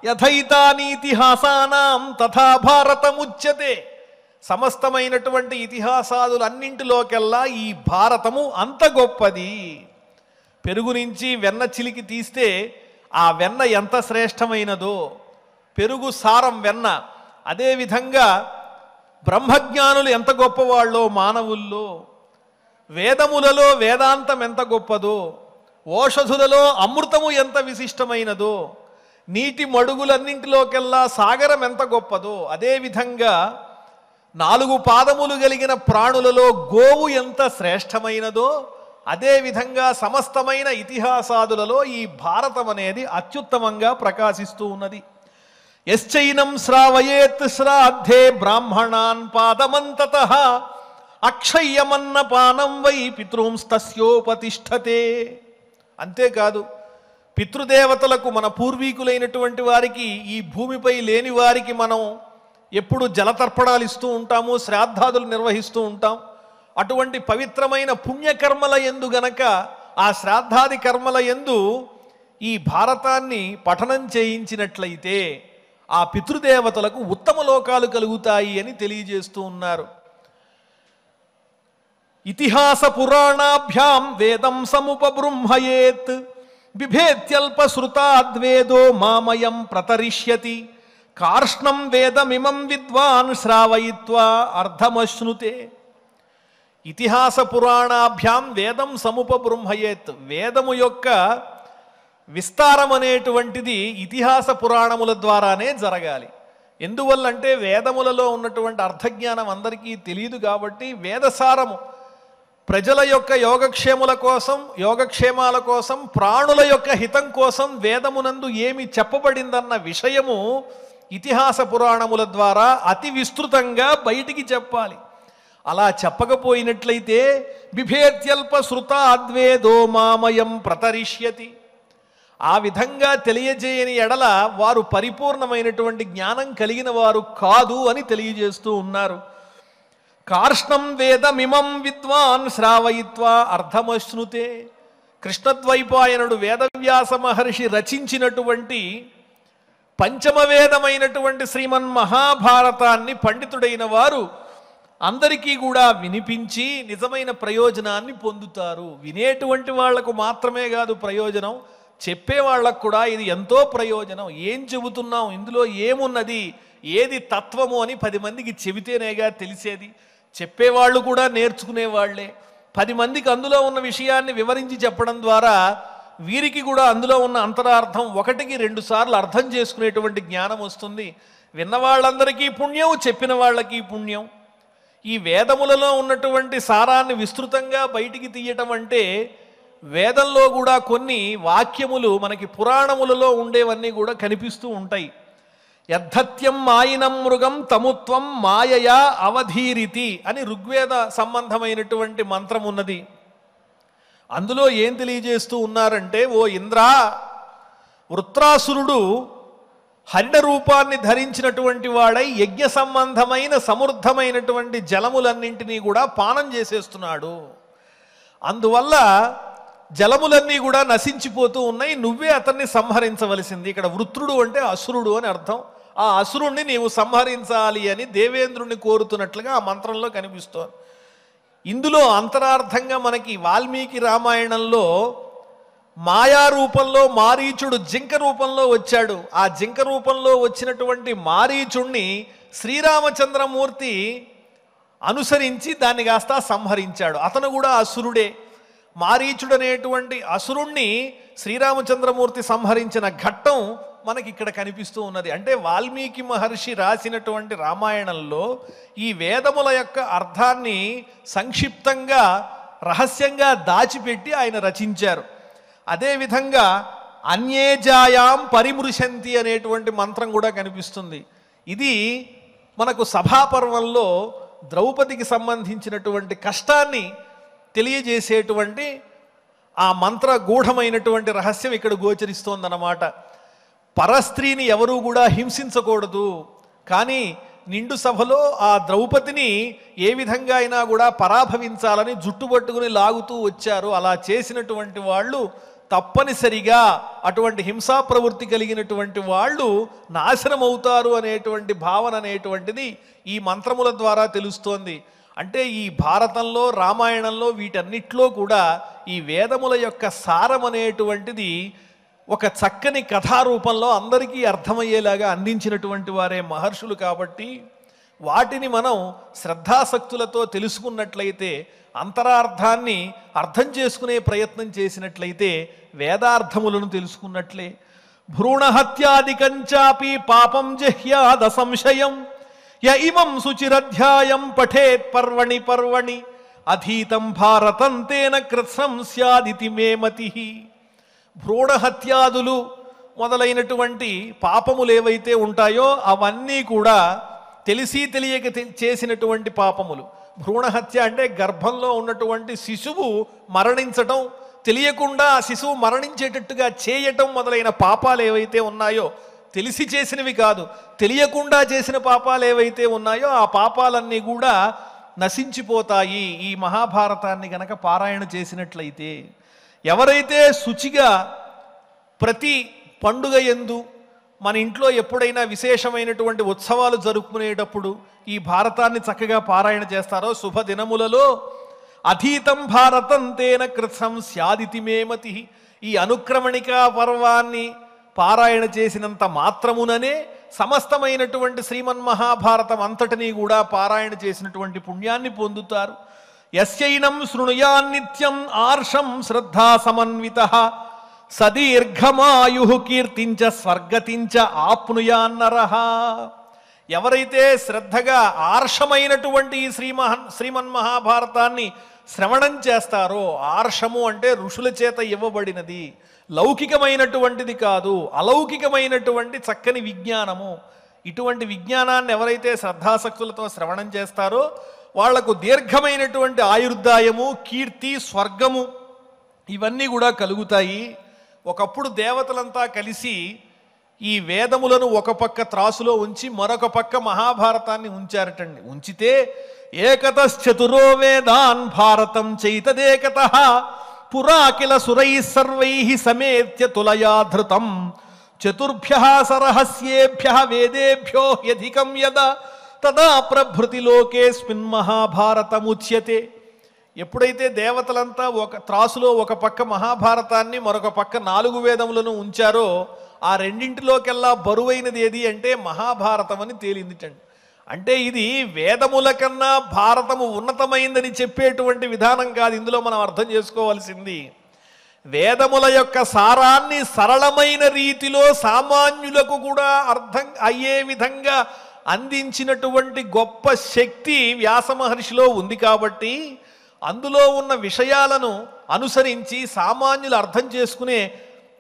యథైతానీతిహాసానాం తథా భారతముచ్యతే. సమస్తమైనటువంటి ఇతిహాసాదులన్నింటిలోకెల్లా ఈ భారతము అంత గొప్పది. పెరుగు నుంచి వెన్న చిలికి తీస్తే ఆ వెన్న ఎంత శ్రేష్టమైనదో, పెరుగు సారం వెన్న, అదేవిధంగా బ్రహ్మజ్ఞానులు ఎంత గొప్పవాళ్ళో మానవుల్లో, వేదములలో వేదాంతం ఎంత గొప్పదో, ఓషధులలో అమృతము ఎంత విశిష్టమైనదో, నీటి మడుగులన్నింటిలోకెల్లా సాగరం ఎంత గొప్పదో, అదేవిధంగా 4 పాదములు కలిగిన ప్రాణులలో గోవు ఎంత శ్రేష్టమైనదో, అదేవిధంగా సమస్తమైన ఇతిహాసాదులలో ఈ భారతం అనేది అత్యుత్తమంగా ప్రకాశిస్తూ ఉన్నది. యశ్చైనం శ్రావయేత్ శ్రాద్ధే బ్రాహ్మణాన్ పాదమంతతః అక్షయ్యమన్నపానం వై పితృంస్తస్యోపతిష్ఠతే. అంతేకాదు, పితృదేవతలకు, మన పూర్వీకులైనటువంటి వారికి, ఈ భూమిపై లేని వారికి మనం ఎప్పుడు జలతర్పణాలు ఇస్తూ ఉంటాము, శ్రాద్ధాదులు నిర్వహిస్తూ ఉంటాం. అటువంటి పవిత్రమైన పుణ్యకర్మల యందు గనక, ఆ శ్రాద్ధాది కర్మల యందు ఈ భారతాన్ని పఠనం చేయించినట్లయితే ఆ పితృదేవతలకు ఉత్తమ లోకాలు కలుగుతాయి అని తెలియజేస్తూ ఉన్నారు. ఇతిహాస పురాణాభ్యాం వేదం సముపబృంహయేత్ బిభేత్యల్పశ్రుతాద్వేదో మామయం ప్రతరిష్యతి కార్ష్ణం వేదమిమం విద్వాన్ శ్రావయిత్వా అర్ధమశ్నుతే. ఇతిహాస పురాణాభ్యాం వేదం సముపబృంహయేత్. వేదము యొక్క విస్తారం అనేటువంటిది ఇతిహాస పురాణముల ద్వారానే జరగాలి. ఎందువల్లంటే వేదములలో ఉన్నటువంటి అర్థజ్ఞానం అందరికీ తెలియదు కాబట్టి, వేదసారము ప్రజల యొక్క యోగక్షేమాల కోసం, ప్రాణుల యొక్క హితం కోసం వేదమునందు ఏమి చెప్పబడిందన్న విషయము ఇతిహాస పురాణముల ద్వారా అతి విస్తృతంగా బయటికి చెప్పాలి. అలా చెప్పకపోయినట్లయితే బిభేత్యల్ప శృత అద్వేదో మామయం ప్రతరిష్యతి. ఆ విధంగా తెలియజేయని ఎడల వారు పరిపూర్ణమైనటువంటి జ్ఞానం కలిగిన వారు కాదు అని తెలియజేస్తూ ఉన్నారు. కార్ష్ణం వేదమిమం విద్వాన్ శ్రావయిత్వా అర్ధమశ్నుతే. కృష్ణద్వైపాయనుడు వేదవ్యాస మహర్షి రచించినటువంటి పంచమ వేదమైనటువంటి శ్రీమన్మహాభారతాన్ని పండితుడైన వారు అందరికీ కూడా వినిపించి నిజమైన ప్రయోజనాన్ని పొందుతారు. వినేటువంటి వాళ్లకు మాత్రమే కాదు ప్రయోజనం, చెప్పేవాళ్లకు కూడా ఇది ఎంతో ప్రయోజనం. ఏం చెబుతున్నాం, ఇందులో ఏమున్నది, ఏది తత్వము అని 10 మందికి చెబితేనేగా తెలిసేది. చెప్పేవాళ్ళు కూడా నేర్చుకునేవాళ్లే. 10 మందికి అందులో ఉన్న విషయాన్ని వివరించి చెప్పడం ద్వారా వీరికి కూడా అందులో ఉన్న అంతరార్థం 1కి 2 సార్లు అర్థం చేసుకునేటువంటి జ్ఞానం వస్తుంది. విన్న వాళ్ళందరికీ పుణ్యం, చెప్పిన వాళ్ళకి పుణ్యం. ఈ వేదములలో ఉన్నటువంటి సారాన్ని విస్తృతంగా బయటికి తీయటం అంటే, వేదంలో కూడా కొన్ని వాక్యములు మనకి పురాణములలో ఉండేవన్నీ కూడా కనిపిస్తూ ఉంటాయి. యద్ధత్యం మాయినం మృగం తముత్వం మాయయా అవధీరితి అని ఋగ్వేద సంబంధమైనటువంటి మంత్రం ఉన్నది. అందులో ఏం తెలియజేస్తూ ఉన్నారంటే, ఓ ఇంద్ర, వృత్రాసురుడు హరిణ రూపాన్ని ధరించినటువంటి వాడై యజ్ఞ సంబంధమైన సమృద్ధమైనటువంటి జలములన్నింటినీ కూడా పానం చేసేస్తున్నాడు. అందువల్ల జలములన్నీ కూడా నశించిపోతూ ఉన్నాయి. నువ్వే అతన్ని సంహరించవలసింది. ఇక్కడ వృత్రుడు అంటే అసురుడు అని అర్థం. ఆ అసురుణ్ణి నీవు సంహరించాలి అని దేవేంద్రుణ్ణి కోరుతున్నట్లుగా ఆ మంత్రంలో కనిపిస్తోంది. ఇందులో అంతరార్థంగా మనకి వాల్మీకి రామాయణంలో మాయా రూపంలో మారీచుడు జింక రూపంలో వచ్చాడు. ఆ జింక రూపంలో వచ్చినటువంటి మారీచుణ్ణి శ్రీరామచంద్రమూర్తి అనుసరించి దాన్ని కాస్త సంహరించాడు. అతను కూడా అసురుడే. మారీచుడు అనేటువంటి అసురుణ్ణి శ్రీరామచంద్రమూర్తి సంహరించిన ఘట్టం మనకి ఇక్కడ కనిపిస్తూ ఉన్నది. అంటే వాల్మీకి మహర్షి రాసినటువంటి రామాయణంలో ఈ వేదముల యొక్క అర్థాన్ని సంక్షిప్తంగా రహస్యంగా దాచిపెట్టి ఆయన రచించారు. అదేవిధంగా అన్యేజాయాం పరిమృశంతి అనేటువంటి మంత్రం కూడా కనిపిస్తుంది. ఇది మనకు సభాపర్వంలో ద్రౌపదికి సంబంధించినటువంటి కష్టాన్ని తెలియజేసేటువంటి ఆ మంత్ర గూఢమైనటువంటి రహస్యం ఇక్కడ గోచరిస్తోందన్నమాట. పరస్త్రీని ఎవరూ కూడా హింసించకూడదు, కానీ నిండు సభలో ఆ ద్రౌపదిని ఏ విధంగా అయినా కూడా పరాభవించాలని జుట్టుపట్టుకుని లాగుతూ వచ్చారు. అలా చేసినటువంటి వాళ్ళు తప్పనిసరిగా అటువంటి హింసా ప్రవృత్తి కలిగినటువంటి వాళ్ళు నాశనం అవుతారు అనేటువంటి భావన అనేటువంటిది ఈ మంత్రముల ద్వారా తెలుస్తోంది. అంటే ఈ భారతంలో, రామాయణంలో, వీటన్నిటిలో కూడా ఈ వేదముల యొక్క సారం అనేటువంటిది ఒక చక్కని కథారూపంలో అందరికీ అర్థమయ్యేలాగా అందించినటువంటి వారే మహర్షులు. కాబట్టి వాటిని మనం శ్రద్ధాసక్తులతో తెలుసుకున్నట్లయితే, అంతరార్థాన్ని అర్థం చేసుకునే ప్రయత్నం చేసినట్లయితే వేదార్థములను తెలుసుకున్నట్లే. భ్రూణహత్యాదికంచాపి పాపం జహ్యాద సంశయం య ఇమం శుచిరధ్యాయం పఠేత్ పర్వణి పర్వణి అధీతం భారతం తేన కృత్స్నం స్యాదితి మే మతిః. భ్రూణహత్యాదులు, మొదలైనటువంటి పాపములు ఏవైతే ఉంటాయో అవన్నీ కూడా తెలిసి తెలియక చేసినటువంటి పాపములు. భ్రూణహత్య అంటే గర్భంలో ఉన్నటువంటి శిశువు మరణించటం, తెలియకుండా ఆ శిశువు మరణించేటట్టుగా చేయటం మొదలైన పాపాలు ఏవైతే ఉన్నాయో, తెలిసి చేసినవి కాదు, తెలియకుండా చేసిన పాపాలు ఏవైతే ఉన్నాయో ఆ పాపాలన్నీ కూడా నశించిపోతాయి ఈ మహాభారతాన్ని గనక పారాయణ చేసినట్లయితే. ఎవరైతే శుచిగా ప్రతి పండుగ యందు మన ఇంట్లో ఎప్పుడైనా విశేషమైనటువంటి ఉత్సవాలు జరుపుకునేటప్పుడు ఈ భారతాన్ని చక్కగా పారాయణ చేస్తారో, శుభదినములలో అధీతం భారతం తేన కృతం స్యాదితి మేమతి, ఈ అనుక్రమణికా పర్వాన్ని పారాయణ చేసినంత మాత్రముననే సమస్తమైనటువంటి శ్రీమన్మహాభారతం అంతటినీ కూడా పారాయణ చేసినటువంటి పుణ్యాన్ని పొందుతారు. యస్యైనం శృణుయాన్నిత్యం ఆర్షం శ్రద్ధా సమన్వితః సదీర్ఘమాయు కీర్తించ స్వర్గతించ ఆప్నుయాన్నరః. ఎవరైతే శ్రద్ధగా ఆర్షమైనటువంటి ఈ శ్రీమన్మహాభారతాన్ని శ్రవణం చేస్తారో, ఆర్షము అంటే ఋషుల చేత ఇవ్వబడినది, లౌకికమైనటువంటిది కాదు, అలౌకికమైనటువంటి చక్కని విజ్ఞానము. ఇటువంటి విజ్ఞానాన్ని ఎవరైతే శ్రద్ధాసక్తులతో శ్రవణం చేస్తారో వాళ్లకు దీర్ఘమైనటువంటి ఆయుర్దాయము, కీర్తి, స్వర్గము ఇవన్నీ కూడా కలుగుతాయి. ఒకప్పుడు దేవతలంతా కలిసి ఈ వేదములను ఒక పక్క త్రాసులో ఉంచి మరొక పక్క మహాభారతాన్ని ఉంచారటండి. ఉంచితే ఏకతశ్చతురో వేదాన్ భారతం చైతదేకతః పురా కిల సురై సర్వై సమేత్య తులయాధృతం చతుర్భ్యః సరహస్యేభ్యః వేదేభ్యో హ్యధికం యద తదా ప్రభృతి లోకేస్మిన్ మహాభారతముచ్యతే. ఎప్పుడైతే దేవతలంతా ఒక త్రాసులో ఒక పక్క మహాభారతాన్ని మరొక పక్క 4 వేదములను ఉంచారో ఆ రెండింటిలోకెల్లా బరువైనది ఏది అంటే మహాభారతం అని తేలిందిటండి. అంటే ఇది వేదముల కన్నా భారతము ఉన్నతమైందని చెప్పేటువంటి విధానం కాదు. ఇందులో మనం అర్థం చేసుకోవాల్సింది వేదముల యొక్క సారాన్ని సరళమైన రీతిలో సామాన్యులకు కూడా అర్థం అయ్యే విధంగా అందించినటువంటి గొప్ప శక్తి వ్యాస మహర్షిలో ఉంది. కాబట్టి అందులో ఉన్న విషయాలను అనుసరించి సామాన్యులు అర్థం చేసుకునే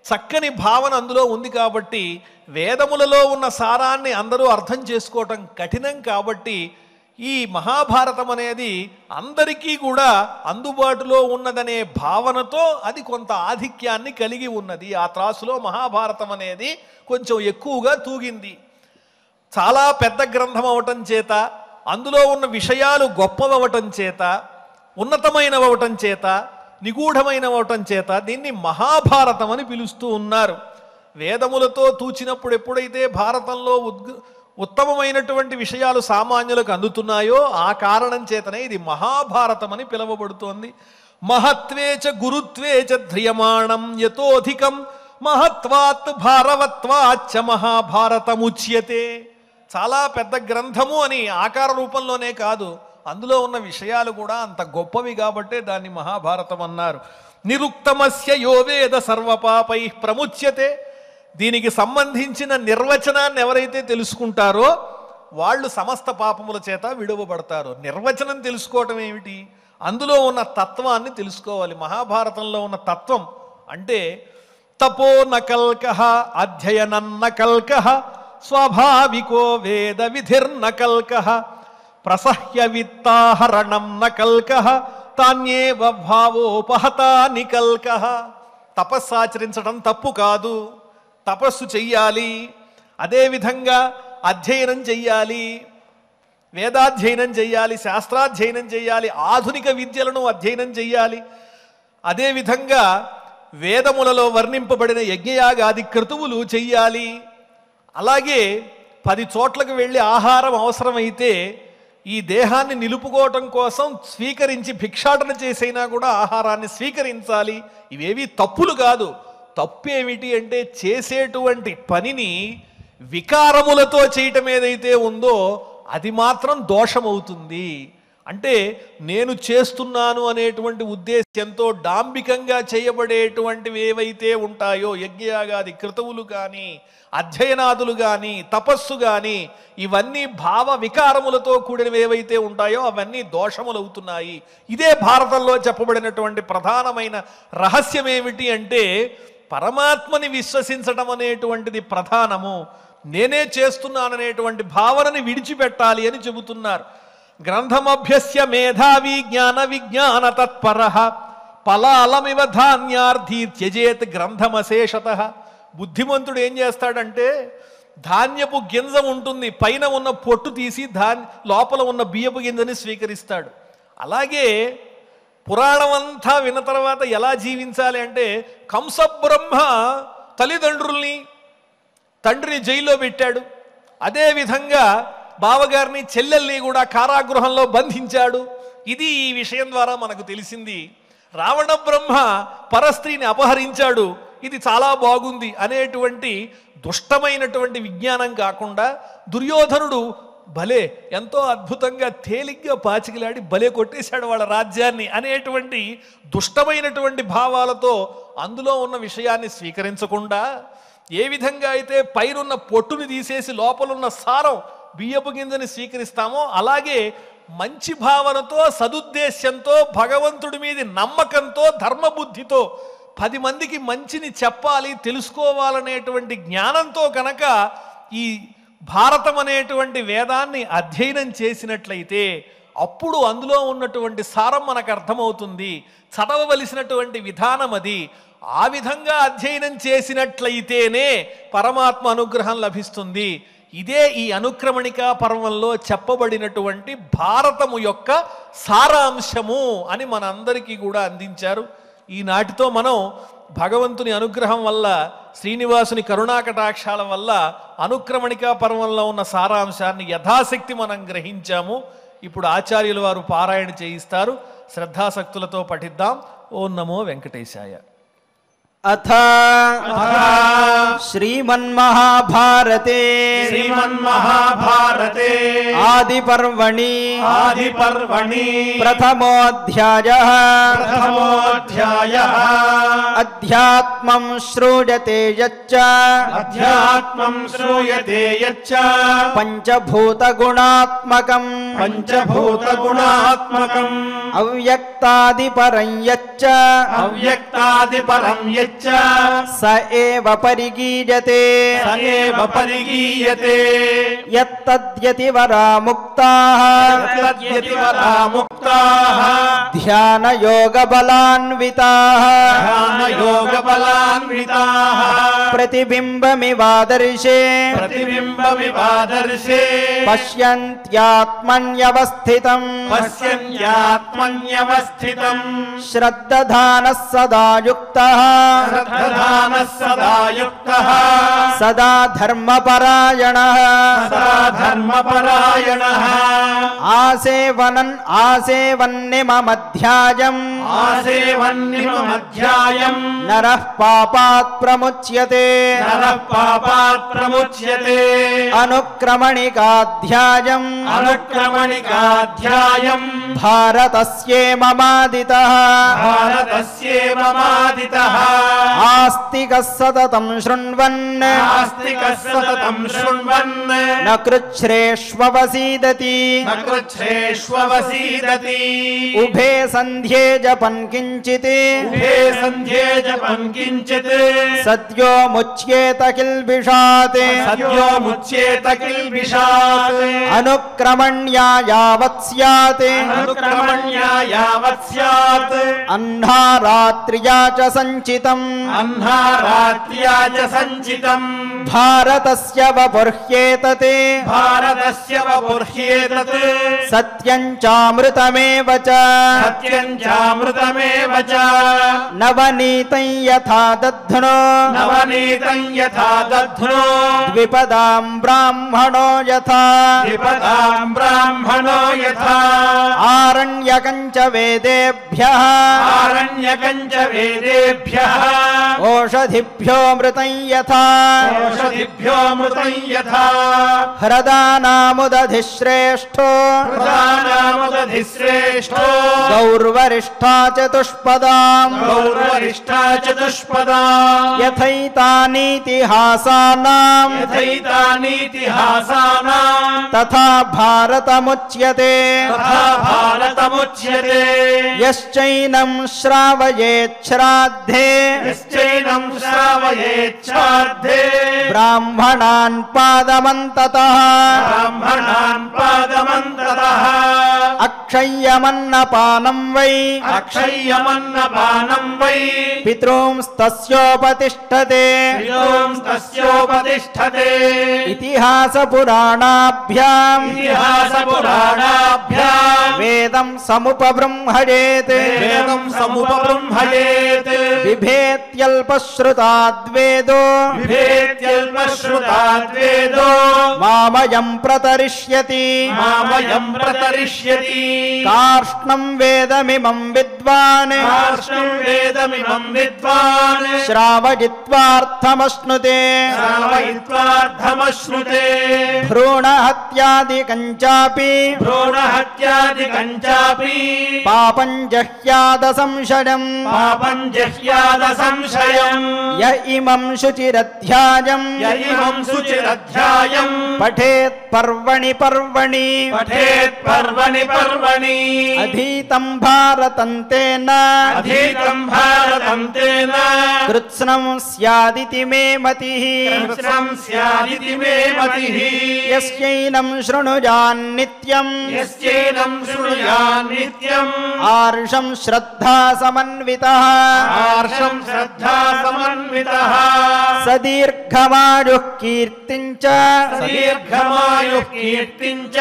చక్కని భావన అందులో ఉంది. కాబట్టి వేదములలో ఉన్న సారాన్ని అందరూ అర్థం చేసుకోవటం కఠినం. కాబట్టి ఈ మహాభారతం అనేది అందరికీ కూడా అందుబాటులో ఉన్నదనే భావనతో అది కొంత ఆధిక్యాన్ని కలిగి ఉన్నది. ఆ త్రాసులో మహాభారతం అనేది కొంచెం ఎక్కువగా తూగింది. చాలా పెద్ద గ్రంథం అవటం చేత, అందులో ఉన్న విషయాలు గొప్పవవటం చేత, ఉన్నతమైనవటం చేత, నిగూఢమైనవటం చేత దీన్ని మహాభారతం అని పిలుస్తూ ఉన్నారు. వేదములతో తూచినప్పుడు ఎప్పుడైతే భారతంలో ఉత్తమమైనటువంటి విషయాలు సామాన్యులకు అందుతున్నాయో ఆ కారణం చేతనే ఇది మహాభారతం అని పిలువబడుతోంది. మహత్వేచ గురుత్వేచ ధ్రియమాణం యతోధికం మహత్వాత్ భారవత్వాచ్చ మహాభారతముచ్యతే. చాలా పెద్ద గ్రంథము అని ఆకార రూపంలోనే కాదు, అందులో ఉన్న విషయాలు కూడా అంత గొప్పవి కాబట్టే దాన్ని మహాభారతం అన్నారు. నిరుక్తమస్య యో వేద సర్వపాపై ప్రముచ్యతే. దీనికి సంబంధించిన నిర్వచనాన్ని ఎవరైతే తెలుసుకుంటారో వాళ్ళు సమస్త పాపముల చేత విడువబడతారు. నిర్వచనం తెలుసుకోవటం ఏమిటి? అందులో ఉన్న తత్వాన్ని తెలుసుకోవాలి. మహాభారతంలో ఉన్న తత్వం అంటే తపో నకల్కః అధ్యయనన్న కల్కః స్వాభావికో వేద విధిర్న కల్కః ప్రసహ్య విత్తాహరణం నకల్కః తాన్యేవ భావోపహతా నికల్కః. తపస్సు ఆచరించడం తప్పు కాదు, తపస్సు చెయ్యాలి. అదేవిధంగా అధ్యయనం చెయ్యాలి, వేదాధ్యయనం చెయ్యాలి, శాస్త్రాధ్యయనం చెయ్యాలి, ఆధునిక విద్యలను అధ్యయనం చెయ్యాలి. అదేవిధంగా వేదములలో వర్ణింపబడిన యజ్ఞయాగాది క్రతువులు చెయ్యాలి. అలాగే 10 చోట్లకు వెళ్ళి ఆహారం అవసరమైతే ఈ దేహాన్ని నిలుపుకోవటం కోసం స్వీకరించి భిక్షాటన చేసైనా కూడా ఆహారాన్ని స్వీకరించాలి. ఇవేవి తప్పులు కాదు. తప్పు ఏమిటి అంటే చేసేటువంటి పనిని వికారములతో చేయటం ఏదైతే ఉందో అది మాత్రం దోషమవుతుంది. అంటే నేను చేస్తున్నాను అనేటువంటి ఉద్దేశ్యంతో డాంబికంగా చేయబడేటువంటివి ఏవైతే ఉంటాయో యజ్ఞయాగాది క్రతువులు కానీ అధ్యయనాదులు కానీ తపస్సు కానీ ఇవన్నీ భావ వికారములతో కూడినవి ఏవైతే ఉంటాయో అవన్నీ దోషములు అవుతున్నాయి. ఇదే భారతంలో చెప్పబడినటువంటి ప్రధానమైన రహస్యం ఏమిటి అంటే పరమాత్మని విశ్వసించడం అనేటువంటిది ప్రధానము. నేనే చేస్తున్నాననేటువంటి భావనని విడిచిపెట్టాలి అని చెబుతున్నారు. గ్రంథమభ్యస్య మేధావి జ్ఞాన విజ్ఞాన తత్పరః ఫలాలమివ ధాన్యార్థి త్యజేత్ గ్రంథమశేషతః. బుద్ధిమంతుడు ఏం చేస్తాడంటే ధాన్యపు గింజ ఉంటుంది, పైన ఉన్న పొట్టు తీసి లోపల ఉన్న బియ్యపు గింజని స్వీకరిస్తాడు. అలాగే పురాణం అంతా విన్న తర్వాత ఎలా జీవించాలి అంటే, కంసబ్రహ్మ తండ్రిని జైల్లో పెట్టాడు, అదేవిధంగా బావగారిని చెల్లెల్ని కూడా కారాగృహంలో బంధించాడు. ఇది ఈ విషయం ద్వారా మనకు తెలిసింది. రావణ బ్రహ్మ పరస్త్రీని అపహరించాడు, ఇది చాలా బాగుంది అనేటువంటి దుష్టమైనటువంటి విజ్ఞానం కాకుండా, దుర్యోధనుడు భలే ఎంతో అద్భుతంగా తేలిగ్గా పాచికిలాడి భలే కొట్టేశాడు వాళ్ళ రాజ్యాన్ని అనేటువంటి దుష్టమైనటువంటి భావాలతో అందులో ఉన్న విషయాన్ని స్వీకరించకుండా, ఏ విధంగా అయితే పైనున్న పొట్టుని తీసేసి లోపలున్న సారం బియ్యపు గింజని స్వీకరిస్తామో, అలాగే మంచి భావనతో సదుద్దేశ్యంతో భగవంతుడి మీద నమ్మకంతో ధర్మబుద్ధితో 10 మందికి మంచిని చెప్పాలి తెలుసుకోవాలనేటువంటి జ్ఞానంతో కనుక ఈ భారతం అనేటువంటి వేదాన్ని అధ్యయనం చేసినట్లయితే అప్పుడు అందులో ఉన్నటువంటి సారం మనకు అర్థమవుతుంది. చదవవలసినటువంటి విధానం అది. ఆ విధంగా అధ్యయనం చేసినట్లయితేనే పరమాత్మ అనుగ్రహం లభిస్తుంది. ఇదే ఈ అనుక్రమణికా పర్వంలో చెప్పబడినటువంటి భారతము యొక్క సారాంశము అని మనందరికీ కూడా అందించారు. ఈనాటితో మనం భగవంతుని అనుగ్రహం వల్ల, శ్రీనివాసుని కరుణాకటాక్షాల వల్ల అనుక్రమణికా పర్వంలో ఉన్న సారాంశాన్ని యథాశక్తి మనం గ్రహించాము. ఇప్పుడు ఆచార్యుల వారు పారాయణ చేయిస్తారు. శ్రద్ధాసక్తులతో పఠిద్దాం. ఓం నమో వెంకటేశాయ. అథ శ్రీమన్మహాభారతే ఆదిపర్వణి ప్రథమోऽధ్యాయః అధ్యాత్మం శ్రూయతే యచ్చ పంచభూతగుణాత్మకం అవ్యక్తాదిపరం యచ్చ స ఏవ పరిగీయతే యత్తద్యతివరా ముక్తాః ధ్యానయోగబలాన్వితాః ప్రతిబింబమివాదర్శే పశ్యంత్యాత్మన్యవస్థితం శ్రద్ధధానః సదా యుక్తః సదా ధర్మపరాయణః ఆసేవన్నిమమధ్యాయం నరః పాపాత్ ప్రముచ్యతే అనుక్రమణికాధ్యాయం భారతస్యేమమాదితః ఆస్తికः సతతం శృణ్వన్ న కృచ్ఛ్రేష్వవసీదతి ఉభే సంధ్యే జపన్ కించిత్ సద్యో ముచ్యేత కిల్బిషాత్ అనుక్రమణ్యా యావత్ స్యాత్ అహ్నారాత్ర్యా చ సంచితం భారతస్య వపుర్హ్యేతత్ సత్యం చామృతమేవ చ నవనీతం యథా దధ్నో ద్విపదాం బ్రాహ్మణో యథా ఆరణ్యకం చ వేదేభ్యః ఓషధిభ్యో మృతం యథా హ్రదానాముదధిశ్రేష్ఠో గౌర్వరిష్ఠా చతుష్పదాం యథైతానీతిహాసానాం తథా భారతముచ్యతే సముచ్యతే యశ్చైనం శ్రావయేచ్ఛ్రాద్ధే యశ్చైనం శ్రావయేచ్ఛార్థే బ్రాహ్మణాన్ పాదమంతతః బ్రాహ్మణాన్ పాదమంతతః అక్షయ్యమన్నపానం వై అక్షయ్యమన్నపానం వై పితॄంస్తస్యోపతిష్ఠతే పితॄంస్తస్యోపతిష్ఠతే ఇతిహాస పురాణాభ్యాం ఇతిహాసపురాణాభ్యాం వేదం సముపబృంహయేత్ వేదం సముపబృంహయేత్ బిభేత్యల్పశ్రుతాద్వేదో బిభేత్యల్పశ్రుతాద్వేదో మామయం ప్రతరిష్యతి మామయం ప్రతరిష్యతి కార్ష్ణం వేదమిమం విద్వాన్ కార్ష్ణం వేదమిమం విద్వాన్ శ్రావయిత్వార్థమశ్నుతే శ్రావయిత్వార్థమశ్నుతే భ్రూణహత్యాదికం చాపి భ్రూణహత్యాదికం చాపి పాపం జహ్యాద సంశయం పాపం జహ్యాద సంశయం య ఇమం శుచిరధ్యాయం యయిమం శుచిరధ్యాయం పఠేత్ పర్వణి పర్వణి పఠేత్ పర్వణి పర్వణి అధీతం భారతం తేన అధీతం భారతం తేన కృత్స్నం స్యాదితి మే మతిః కృత్స్నం స్యాదితి మే మతిః యస్యైనం శృణుయాన్నిత్యం యస్యైనం శృణుయాన్ నిత్యం ఆర్షం శ్రద్ధా సమన్వితః ఆర్షం శ్రద్ధా సమన్వితః సదీర్ఘమాయుః కీర్తిం చ దీర్ఘమాయుః కీర్తిం చ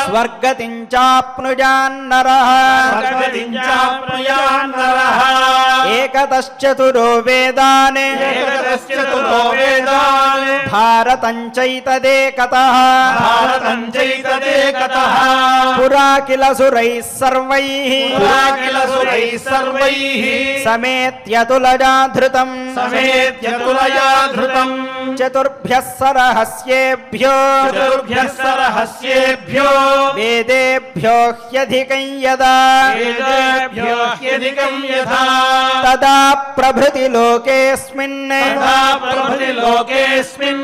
స్వర్గతిం చాప్నుయాన్నరః స్వర్గతిం చాప్నుయాన్ నరః ఏకతశ్చతురో వేదాన్ ఏకదశ్చతురో వేదాన్ భారతం చైతదేకతః భారతం చైతదేకతః పురా కిల సురైః సర్వైః పురా కిల సురైః సర్వైః సమేత్యతులజాధృతం సమేత్య తులయా ధృతం చతుర్భ్యః సరహస్యేభ్యో చతుర్భ్యః సరహస్యేభ్యో వేదేభ్యో హ్యధికం యదా వేదేభ్యో హ్యధికం యథా తదా ప్రభృతి లోకేస్మిన్ తథా ప్రభృతి లోకేస్మిన్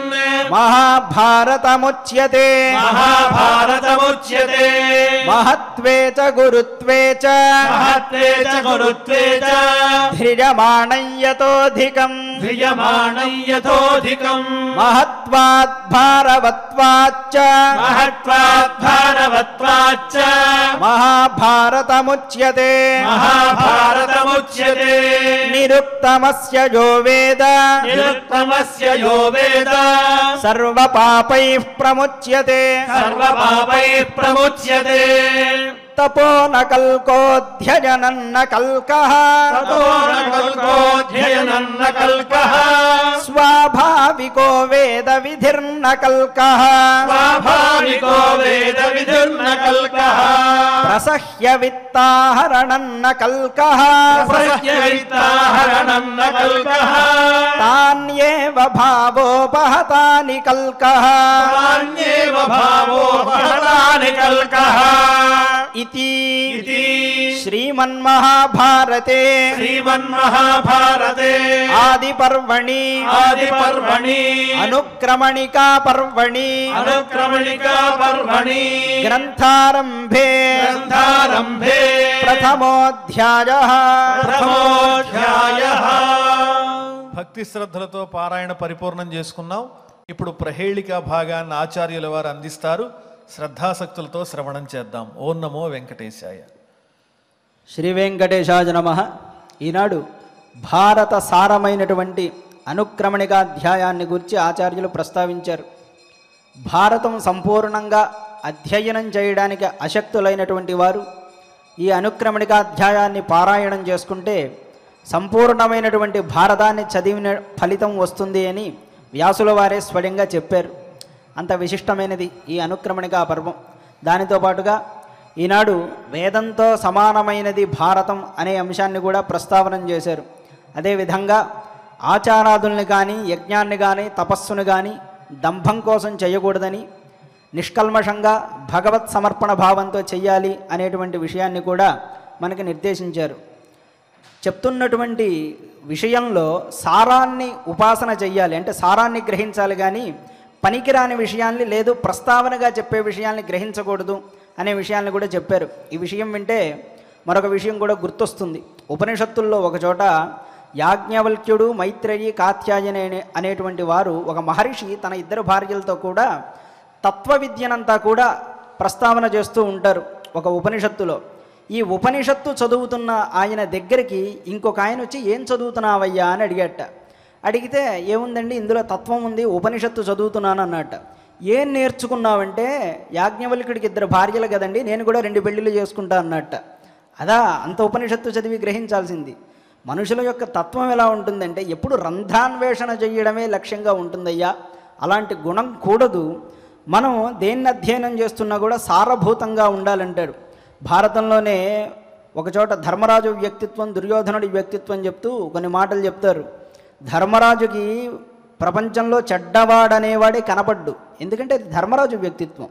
మహాభారతముచ్యతే మహాభారతముచ్యతే మహత్వే చ గురుత్వే చ మహత్వే చ గురుత్వే చ ధ్రియమాణం యతోధికం ధ్రియమాణం యథోధికం మహత్వాద్ భారవత్వాచ్చ మహత్వాత్ భారవత్వాచ్చ మహాభారతముచ్యతే మహాభారతముచ్యతే నిరుక్తమస్య యో వేద నిరుత్తమస్య యో వేద సర్వపాపైః ప్రముచ్యతే సర్వపాపైః ప్రముచ్యతే తపో న కల్కోధ్యయనం న కల్కః తతో న కల్కోధ్యయనం న కల్కః స్వాభావికో వేద విధిర్న కల్కః స్వాభావికో వేద విధిర్న కల్కః ప్రసహ్య విత్తాహరణం న కల్కః ప్రసహ్యవిత్తాహరణం న కల్కః తాన్యేవ భావోపహతాని కల్కః తాన్యేవ భావోపహతాని కల్కః ఇతి ఇతి శ్రీమన్మహాభారతే శ్రీమన్మహాభారతే ఆదిపర్వణి ఆదిపర్వణి అనుక్రమణికా పర్వణి అనుక్రమణికా పర్వణి గ్రంథారంభే గ్రంథారంభే ప్రథమోధ్యాయః ప్రథమోధ్యాయః భక్తి శ్రద్ధలతో పారాయణ పరిపూర్ణం చేసుకున్నాం. ఇప్పుడు ప్రహేళిక భాగాన్ని ఆచార్యుల వారు అందిస్తారు. శ్రద్ధాసక్తులతో శ్రవణం చేద్దాం. ఓం నమో వెంకటేశాయ. శ్రీ వెంకటేశాయ నమః. ఈనాడు భారత సారమైనటువంటి అనుక్రమణికాధ్యాయాన్ని గురించి ఆచార్యులు ప్రస్తావించారు. భారతం సంపూర్ణంగా అధ్యయనం చేయడానికి అశక్తులైనటువంటి వారు ఈ అనుక్రమణికాధ్యాయాన్ని పారాయణం చేసుకుంటే సంపూర్ణమైనటువంటి భారతాన్ని చదివిన ఫలితం వస్తుంది అని వ్యాసుల వారే స్వయంగా చెప్పారు. అంత విశిష్టమైనది ఈ అనుక్రమణికా పర్వం. దానితో పాటుగా ఈనాడు వేదంతో సమానమైనది భారతం అనే అంశాన్ని కూడా ప్రస్తావన చేశారు. అదేవిధంగా ఆచారాదుల్ని కానీ యజ్ఞాన్ని కానీ తపస్సును కానీ దంభం కోసం చేయకూడదని నిష్కల్మషంగా భగవత్ సమర్పణ భావంతో చెయ్యాలి అనేటువంటి విషయాన్ని కూడా మనకి నిర్దేశించారు. చెప్తున్నటువంటి విషయంలో సారాన్ని ఉపాసన చెయ్యాలి, అంటే సారాన్ని గ్రహించాలి, కానీ పనికిరాని విషయాల్ని లేదు ప్రస్తావనగా చెప్పే విషయాల్ని గ్రహించకూడదు అనే విషయాన్ని కూడా చెప్పారు. ఈ విషయం వింటే మరొక విషయం కూడా గుర్తొస్తుంది. ఉపనిషత్తుల్లో ఒకచోట యాజ్ఞవల్క్యుడు, మైత్రేయి, కాత్యాయని అనేటువంటి వారు, ఒక మహర్షి తన ఇద్దరు భార్యలతో కూడా తత్వ విద్యనంతా కూడా ప్రస్తావన చేస్తూ ఉంటారు ఒక ఉపనిషత్తులో. ఈ ఉపనిషత్తు చదువుతున్న ఆయన దగ్గరికి ఇంకొక ఆయన వచ్చి, ఏం చదువుతున్నావయ్యా అని అడిగట. అడిగితే, ఏముందండి ఇందులో తత్వం ఉంది, ఉపనిషత్తు చదువుతున్నాను అన్నట్ట. ఏం నేర్చుకున్నావంటే, యాజ్ఞవల్క్యుడికి 2 భార్యలు కదండి, నేను కూడా 2 పెళ్ళిళ్ళు చేసుకుంటా అన్నట్ట. అదా అంత ఉపనిషత్తు చదివి గ్రహించాల్సింది. మనుషుల యొక్క తత్వం ఎలా ఉంటుందంటే, ఎప్పుడు రంధ్రాన్వేషణ చేయడమే లక్ష్యంగా ఉంటుందయ్యా. అలాంటి గుణం కూడదు. మనం దేన్ని అధ్యయనం చేస్తున్నా కూడా సారభూతంగా ఉండాలంటాడు. భారతంలోనే ఒకచోట ధర్మరాజు వ్యక్తిత్వం, దుర్యోధనుడి వ్యక్తిత్వం చెప్తూ కొన్ని మాటలు చెప్తారు. ధర్మరాజుకి ప్రపంచంలో చెడ్డవాడనేవాడే కనపడ్డు, ఎందుకంటే అది ధర్మరాజు వ్యక్తిత్వం.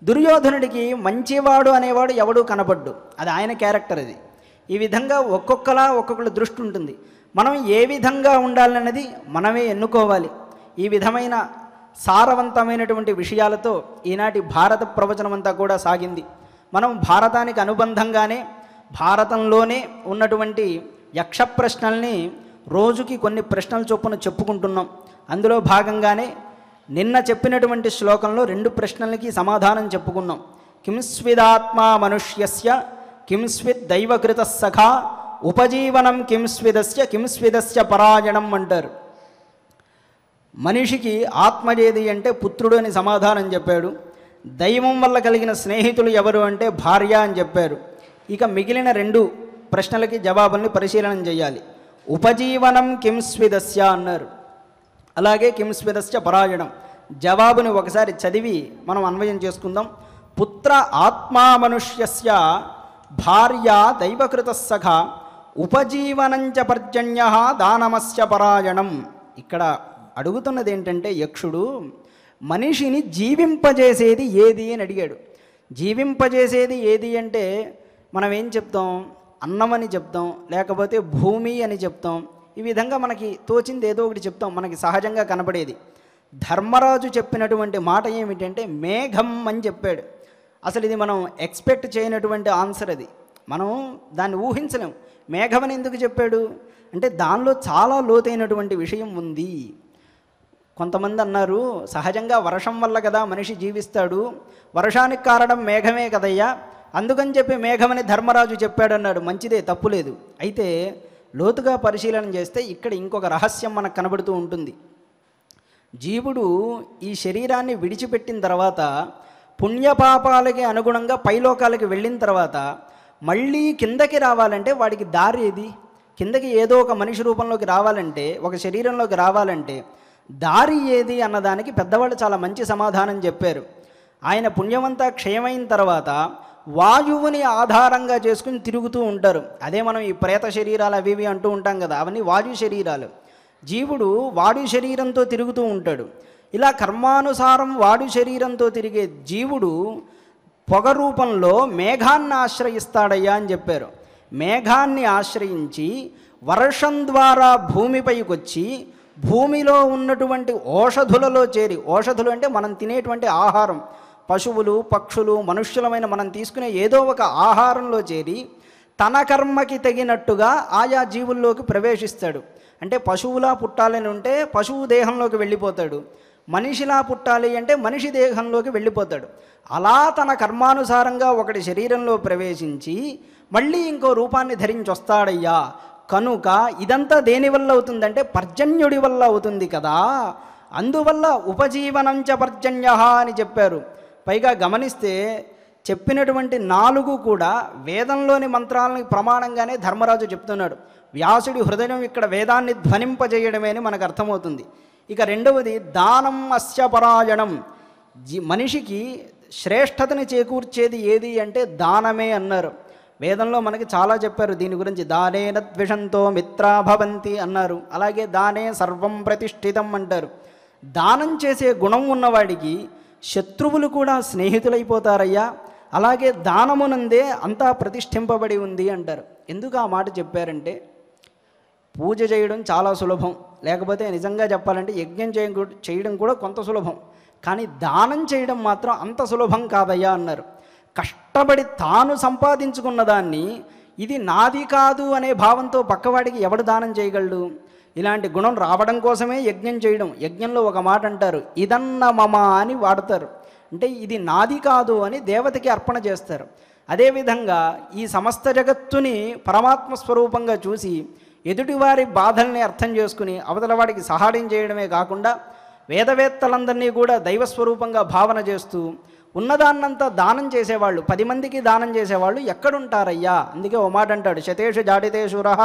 దుర్యోధనుడికి మంచివాడు అనేవాడు ఎవడూ కనపడ్డు, అది ఆయన క్యారెక్టర్. అది ఈ విధంగా ఒక్కొక్కలా ఒక్కొక్కళ్ళ దృష్టి ఉంటుంది. మనం ఏ విధంగా ఉండాలన్నది మనమే ఎన్నుకోవాలి. ఈ విధమైన సారవంతమైనటువంటి విషయాలతో ఈనాటి భారత ప్రవచనం అంతా కూడా సాగింది. మనం భారతానికి అనుబంధంగానే భారతంలోనే ఉన్నటువంటి యక్ష ప్రశ్నల్ని రోజుకి కొన్ని ప్రశ్నల చొప్పున చెప్పుకుంటున్నాం. అందులో భాగంగానే నిన్న చెప్పినటువంటి శ్లోకంలో 2 ప్రశ్నలకి సమాధానం చెప్పుకున్నాం. కింస్విదాత్మా మనుష్యస్య కింస్విద్ దైవకృత సఖా ఉపజీవనం కింస్విదస్య పరాయణం అంటారు. మనిషికి ఆత్మజేది అంటే పుత్రుడు అని సమాధానం చెప్పాడు. దైవం వల్ల కలిగిన స్నేహితులు ఎవరు అంటే భార్య అని చెప్పారు. ఇక మిగిలిన 2 ప్రశ్నలకి జవాబుల్ని పరిశీలన చేయాలి. ఉపజీవనం కింస్విదస్య అన్నారు, అలాగే కింస్విదస్య పరాయణం. జవాబుని ఒకసారి చదివి మనం అన్వయం చేసుకుందాం. పుత్ర ఆత్మా మనుష్యస్య భార్య దైవకృత సఖ ఉపజీవనంచ పర్జన్య దానమస్య పరాయణం. ఇక్కడ అడుగుతున్నది ఏంటంటే, యక్షుడు మనిషిని జీవింపజేసేది ఏది అని అడిగాడు. జీవింపజేసేది ఏది అంటే మనం ఏం చెప్తాం? అన్నం అని చెప్తాం, లేకపోతే భూమి అని చెప్తాం. ఈ విధంగా మనకి తోచింది ఏదో ఒకటి చెప్తాం, మనకి సహజంగా కనపడేది. ధర్మరాజు చెప్పినటువంటి మాట ఏమిటంటే మేఘం అని చెప్పాడు. అసలు ఇది మనం ఎక్స్పెక్ట్ చేయనటువంటి ఆన్సర్. అది మనం దాన్ని ఊహించలేం. మేఘమని ఎందుకు చెప్పాడు అంటే దానిలో చాలా లోతైనటువంటి విషయం ఉంది. కొంతమంది అన్నారు, సహజంగా వర్షం వల్ల కదా మనిషి జీవిస్తాడు, వర్షానికి కారణం మేఘమే కదయ్యా, అందుకని చెప్పి మేఘమని ధర్మరాజు చెప్పాడన్నాడు. మంచిదే, తప్పులేదు. అయితే లోతుగా పరిశీలన చేస్తే ఇక్కడ ఇంకొక రహస్యం మనకు కనబడుతూ ఉంటుంది. జీవుడు ఈ శరీరాన్ని విడిచిపెట్టిన తర్వాత పుణ్యపాపాలకి అనుగుణంగా పైలోకాలకి వెళ్ళిన తర్వాత మళ్ళీ కిందకి రావాలంటే వాడికి దారి ఏది? కిందకి ఏదో ఒక మనిషి రూపంలోకి రావాలంటే, ఒక శరీరంలోకి రావాలంటే దారి ఏది అన్నదానికి పెద్దవాళ్ళు చాలా మంచి సమాధానం చెప్పారు. ఆయన పుణ్యమంతా క్షయమైన తర్వాత వాయువుని ఆధారంగా చేసుకుని తిరుగుతూ ఉంటారు. అదే మనం ఈ ప్రేత శరీరాలు అవి ఇవి అంటూ ఉంటాం కదా, అవన్నీ వాయు శరీరాలు. జీవుడు వాడు శరీరంతో తిరుగుతూ ఉంటాడు. ఇలా కర్మానుసారం వాడు శరీరంతో తిరిగే జీవుడు పొగ రూపంలో మేఘాన్ని ఆశ్రయిస్తాడయ్యా అని చెప్పారు. మేఘాన్ని ఆశ్రయించి వర్షం ద్వారా భూమిపైకి వచ్చి భూమిలో ఉన్నటువంటి ఓషధులలో చేరి, ఓషధులు అంటే మనం తినేటువంటి ఆహారం, పశువులు పక్షులు మనుష్యులమైన మనం తీసుకునే ఏదో ఒక ఆహారంలో చేరి తన కర్మకి తగినట్టుగా ఆయా జీవుల్లోకి ప్రవేశిస్తాడు. అంటే పశువులా పుట్టాలని ఉంటే పశువు దేహంలోకి వెళ్ళిపోతాడు, మనిషిలా పుట్టాలి అంటే మనిషి దేహంలోకి వెళ్ళిపోతాడు. అలా తన కర్మానుసారంగా ఒకటి శరీరంలో ప్రవేశించి మళ్ళీ ఇంకో రూపాన్ని ధరించి వస్తాడయ్యా. కనుక ఇదంతా దేనివల్ల అవుతుందంటే పర్జన్యుడి వల్ల అవుతుంది కదా, అందువల్ల ఉపజీవనంచ పర్జన్య అని చెప్పారు. పైగా గమనిస్తే చెప్పినటువంటి 4 కూడా వేదంలోని మంత్రాలని ప్రమాణంగానే ధర్మరాజు చెప్తున్నాడు. వ్యాసుడి హృదయం ఇక్కడ వేదాన్ని ధ్వనింపజేయడమే అని మనకు అర్థమవుతుంది. ఇక రెండవది దానం అస్య పరాయణం. మనిషికి శ్రేష్టతని చేకూర్చేది ఏది అంటే దానమే అన్నారు. వేదంలో మనకి చాలా చెప్పారు దీని గురించి. దానేన ద్విషంతో మిత్రా భవంతి అన్నారు. అలాగే దానే సర్వం ప్రతిష్ఠితం అంటారు. దానం చేసే గుణం ఉన్నవాడికి శత్రువులు కూడా స్నేహితులైపోతారయ్యా. అలాగే దానమునందే అంతా ప్రతిష్ఠింపబడి ఉంది అంటారు. ఎందుకు ఆ మాట చెప్పారంటే పూజ చేయడం చాలా సులభం, లేకపోతే నిజంగా చెప్పాలంటే యజ్ఞం చేయడం కూడా కొంత సులభం, కానీ దానం చేయడం మాత్రం అంత సులభం కాదయ్యా అన్నారు. కష్టపడి తాను సంపాదించుకున్న దాన్ని ఇది నాది కాదు అనే భావంతో పక్కవాడికి ఎవడు దానం చేయగలడు? ఇలాంటి గుణం రావడం కోసమే యజ్ఞం చేయడం. యజ్ఞంలో ఒక మాట అంటారు, ఇదన్న మమ అని వాడతారు. అంటే ఇది నాది కాదు అని దేవతకి అర్పణ చేస్తారు. అదేవిధంగా ఈ సమస్త జగత్తుని పరమాత్మ స్వరూపంగా చూసి ఎదుటివారి బాధల్ని అర్థం చేసుకుని అవతల వాడికి సహాయం చేయడమే కాకుండా వేదవేత్తలందరినీ కూడా దైవస్వరూపంగా భావన చేస్తూ ఉన్నదాన్నంతా దానం చేసేవాళ్ళు, 10 మందికి దానం చేసేవాళ్ళు ఎక్కడుంటారయ్యా? అందుకే ఓ మాట అంటాడు, శతేషు జాడితే శూరః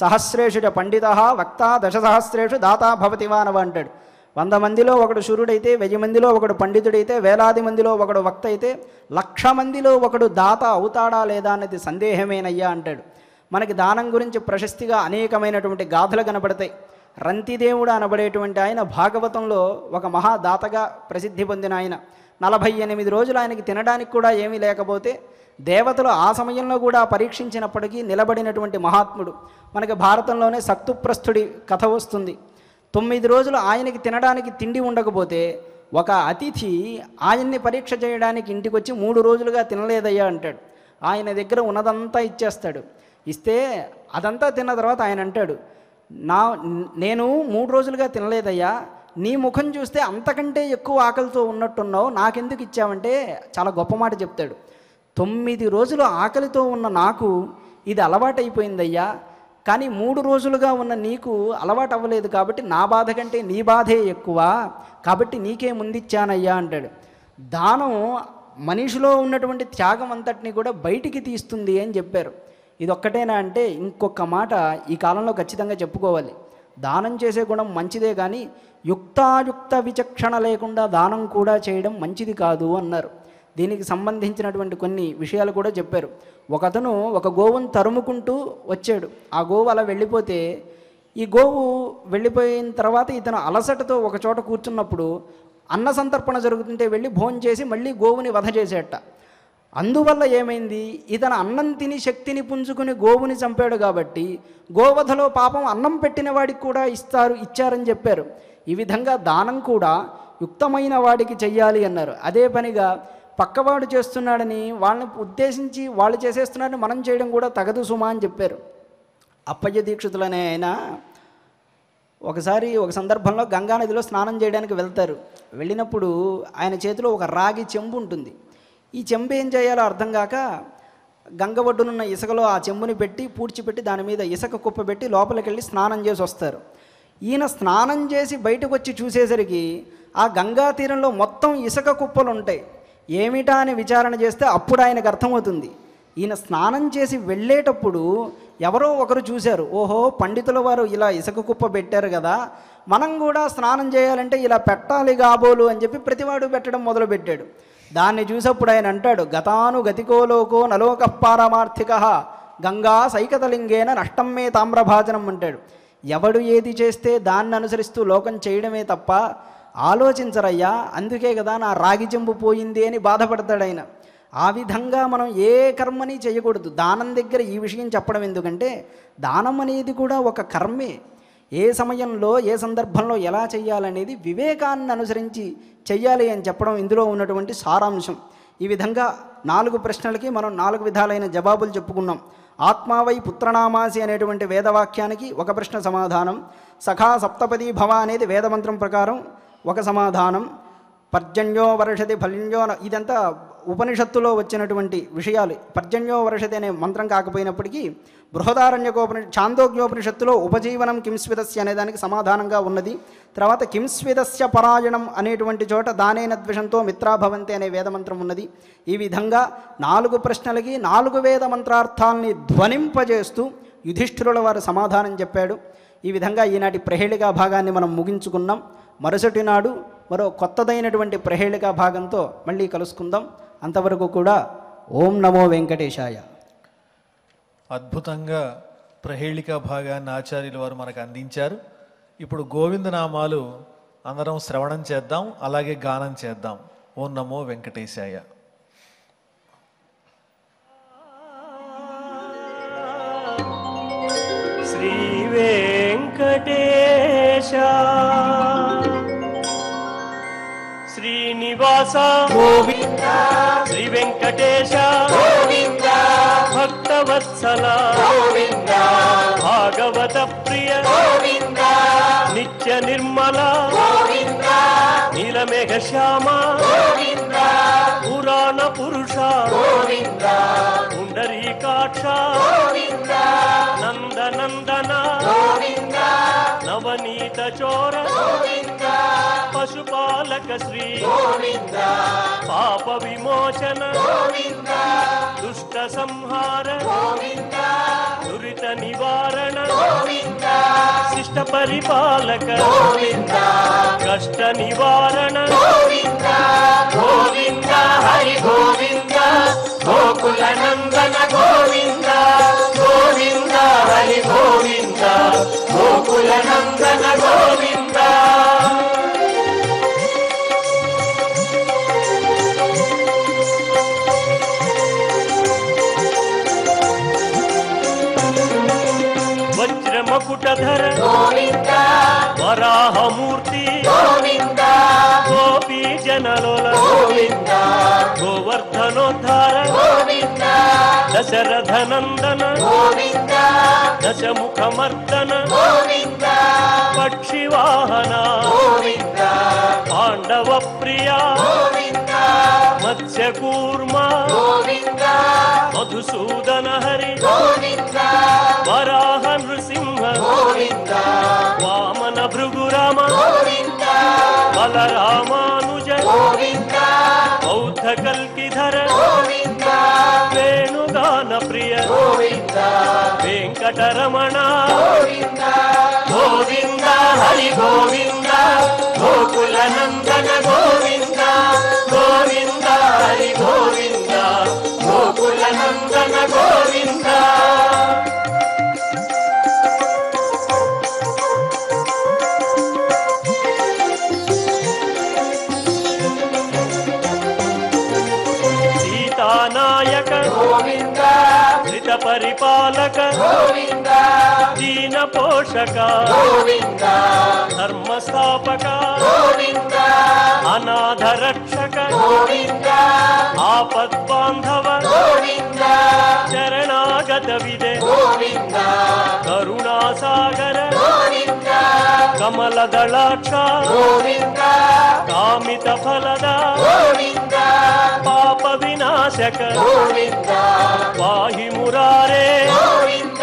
సహస్రేషు చ పండితః వక్తా దశసహస్రేషు దాతా భవతివానవ అంటాడు. 100 మందిలో ఒకడు శూరుడైతే, 1000 మందిలో ఒకడు పండితుడైతే, వేలాది మందిలో ఒకడు వక్త అయితే, 1,00,000 మందిలో ఒకడు దాత అవుతాడా లేదా అనేది సందేహమేనయ్యా అంటాడు. మనకి దానం గురించి ప్రశస్తిగా అనేకమైనటువంటి గాథలు కనబడతాయి. రంతిదేవుడు అనబడేటువంటి ఆయన భాగవతంలో ఒక మహాదాతగా ప్రసిద్ధి పొందిన ఆయన. 48 రోజులు ఆయనకి తినడానికి కూడా ఏమీ లేకపోతే దేవతలు ఆ సమయంలో కూడా పరీక్షించినప్పటికీ నిలబడినటువంటి మహాత్ముడు. మనకి భారతంలోనే సక్తుప్రస్థుడి కథ వస్తుంది. 9 రోజులు ఆయనకి తినడానికి తిండి ఉండకపోతే ఒక అతిథి ఆయన్ని పరీక్ష చేయడానికి ఇంటికి వచ్చి 3 రోజులుగా తినలేదయ్యా అంటాడు. ఆయన దగ్గర ఉన్నదంతా ఇచ్చేస్తాడు. ఇస్తే అదంతా తిన్న తర్వాత ఆయన అంటాడు, నేను 3 రోజులుగా తినలేదయ్యా, నీ ముఖం చూస్తే అంతకంటే ఎక్కువ ఆకలితో ఉన్నట్టున్నావు, నాకెందుకు ఇచ్చావంటే చాలా గొప్ప మాట చెప్తాడు. 9 రోజులు ఆకలితో ఉన్న నాకు ఇది అలవాటైపోయిందయ్యా, కానీ 3 రోజులుగా ఉన్న నీకు అలవాటు అవ్వలేదు కాబట్టి నా బాధ కంటే నీ బాధే ఎక్కువ, కాబట్టి నీకే ముందిచ్చానయ్యా అంటాడు. దానం మనిషిలో ఉన్నటువంటి త్యాగం అంతటిని కూడా బయటికి తీస్తుంది అని చెప్పారు. ఇదొక్కటేనా అంటే ఇంకొక మాట ఈ కాలంలో ఖచ్చితంగా చెప్పుకోవాలి. దానం చేసే గుణం మంచిదే కానీ యుక్తాయుక్త విచక్షణ లేకుండా దానం కూడా చేయడం మంచిది కాదు అన్నారు. దీనికి సంబంధించినటువంటి కొన్ని విషయాలు కూడా చెప్పారు. ఒకతను ఒక గోవును తరుముకుంటూ వచ్చాడు. ఆ గోవు అలా వెళ్ళిపోతే ఈ గోవు వెళ్ళిపోయిన తర్వాత ఇతను అలసటతో ఒక చోట కూర్చున్నప్పుడు అన్న సంతర్పణ జరుగుతుంటే వెళ్ళి భోజనం చేసి మళ్ళీ గోవుని వధ చేసేట. అందువల్ల ఏమైంది, ఇతను అన్నం తిని శక్తిని పుంజుకుని గోవుని చంపాడు కాబట్టి గోవధలో పాపం అన్నం పెట్టిన వాడికి కూడా ఇచ్చారని చెప్పారు. ఈ విధంగా దానం కూడా యుక్తమైన వాడికి చెయ్యాలి అన్నారు. అదే పనిగా పక్కవాడు చేస్తున్నాడని వాళ్ళని ఉద్దేశించి వాళ్ళు చేసేస్తున్నారని మనం చేయడం కూడా తగదు సుమా అని చెప్పారు. అప్పయ్య దీక్షితులనే ఆయన ఒకసారి ఒక సందర్భంలో గంగానదిలో స్నానం చేయడానికి వెళ్తారు. వెళ్ళినప్పుడు ఆయన చేతిలో ఒక రాగి చెంబు ఉంటుంది. ఈ చెంబు ఏం చేయాలో అర్థం కాక గంగ ఒడ్డునున్న ఇసుకలో ఆ చెంబుని పెట్టి పూడ్చిపెట్టి దాని మీద ఇసుక కుప్ప పెట్టి లోపలికి వెళ్ళి స్నానం చేసి వస్తారు. ఈయన స్నానం చేసి బయటకు వచ్చి చూసేసరికి ఆ గంగా తీరంలో మొత్తం ఇసుక కుప్పలు ఉంటాయి. ఏమిటా అని విచారణ చేస్తే అప్పుడు ఆయనకు అర్థమవుతుంది, ఈయన స్నానం చేసి వెళ్ళేటప్పుడు ఎవరో ఒకరు చూశారు, ఓహో పండితుల వారు ఇలా ఇసుక కుప్ప పెట్టారు కదా, మనం కూడా స్నానం చేయాలంటే ఇలా పెట్టాలి కాబోలు అని చెప్పి ప్రతివాడు పెట్టడం మొదలుపెట్టాడు. దాన్ని చూసప్పుడు ఆయన అంటాడు, గతాను గతికోలోకో నలోక పారమార్థిక గంగా సైకతలింగేన నష్టం మే తామ్రభాజనం అంటాడు. ఎవడు ఏది చేస్తే దాన్ని అనుసరిస్తూ లోకం చేయడమే తప్ప ఆలోచించరయ్యా, అందుకే కదా నా రాగి చెంబు పోయింది అని బాధపడతాడు ఆయన. ఆ విధంగా మనం ఏ కర్మని చేయకూడదు. దానం దగ్గర ఈ విషయం చెప్పడం ఎందుకంటే దానం అనేది కూడా ఒక కర్మే. ఏ సమయంలో ఏ సందర్భంలో ఎలా చెయ్యాలనేది వివేకాన్ని అనుసరించి చెయ్యాలి అని చెప్పడం ఇందులో ఉన్నటువంటి సారాంశం. ఈ విధంగా 4 ప్రశ్నలకి మనం 4 విధాలైన జవాబులు చెప్పుకున్నాం. ఆత్మావై పుత్రనామాసి అనేటువంటి వేదవాక్యానికి ఒక ప్రశ్న సమాధానం, సఖా సప్తపదీ భవ అనేది వేదమంత్రం ప్రకారం ఒక సమాధానం, పర్జన్యో వర్షతి ఫలిన్యో ఇదంతా ఉపనిషత్తులో వచ్చినటువంటి విషయాలు. పర్జన్యో వర్షతి అనే మంత్రం కాకపోయినప్పటికీ ఛాందోగ్యోపనిషత్తులో ఉపజీవనం కింస్విదస్య అనే దానికి సమాధానంగా ఉన్నది. తర్వాత కింస్విదస్య పరాయణం అనేటువంటి చోట దానేన ద్విషంతో మిత్రాభవంతి అనే వేదమంత్రం ఉన్నది. ఈ విధంగా 4 ప్రశ్నలకి 4 వేద మంత్రార్థాలని ధ్వనింపజేస్తూ యుధిష్ఠిరుల వారు సమాధానం చెప్పాడు. ఈ విధంగా ఈనాటి ప్రహేళికా భాగాన్ని మనం ముగించుకున్నాం. మరుసటి నాడు మరో కొత్తదైనటువంటి ప్రహేళికా భాగంతో మళ్ళీ కలుసుకుందాం. అంతవరకు కూడా ఓం నమో వెంకటేశాయ. అద్భుతంగా ప్రహేళికా భాగాన్ని ఆచార్యుల వారు మనకు అందించారు. ఇప్పుడు గోవిందనామాలు అందరం శ్రవణం చేద్దాం, అలాగే గానం చేద్దాం. ఓం నమో వెంకటేశాయ. శ్రీ వెంకటేశ శ్రీనివాస గోవింద శ్రీ వెంకటేశ గోవింద భక్తవత్స వత్సల భాగవత ప్రియ నిత్య నిర్మల నీలమేఘ శ్యామ పురాణ పురుష పుండరీకాక్ష నందనందన నవనీత చోర పశుపాలక శ్రీ పాప విమోచన దుష్ట సంహార దురిత నివారణ శిష్ట పరిపాలక కష్ట నివారణ గోవింద హరి గోవింద గోకుల నందన గోవింద గోవింద హరి గోవింద గోకుల నందన గోవింద వజ్రమకుటధర గోవింద వరాహమూర్తి గోవింద గోపీ జనలోల గోవింద గోవర్ధనోద్ధార గోవింద దశరథ నందన గోవింద దశముఖమర్దన గోవింద పక్షివాహన గోవింద పాండవ ప్రియ గోవింద మత్స్యకూర్మ గోవింద మధుసూదన హరి గోవింద వరాహ నృసింహ గోవింద వామన భృగురామ గోవింద బలరామానుజ గోవింద బౌద్ధ కల్కిధర గోవింద వేణుగాన ప్రియ గోవింద వెంకటరమణ గోవింద గోవింద హరి గోవింద గోకుల నందన గోవింద గోవింద హరి గోవింద గోకుల నందన గోవింద సీతానాయక గోవింద ధృత పరిపాలక గోవింద దీన పోషక గోవింద ధర్మ స్థాపక గోవింద అనాథ రక్షక గోవింద ఆపద్బాంధవ గోవింద శరణాగత విదే గోవింద కరుణాసాగర గోవింద కమలదళాక్ష గోవింద కామిత ఫలద గోవింద పాప వినాశక గోవింద పాహి మురారే గోవింద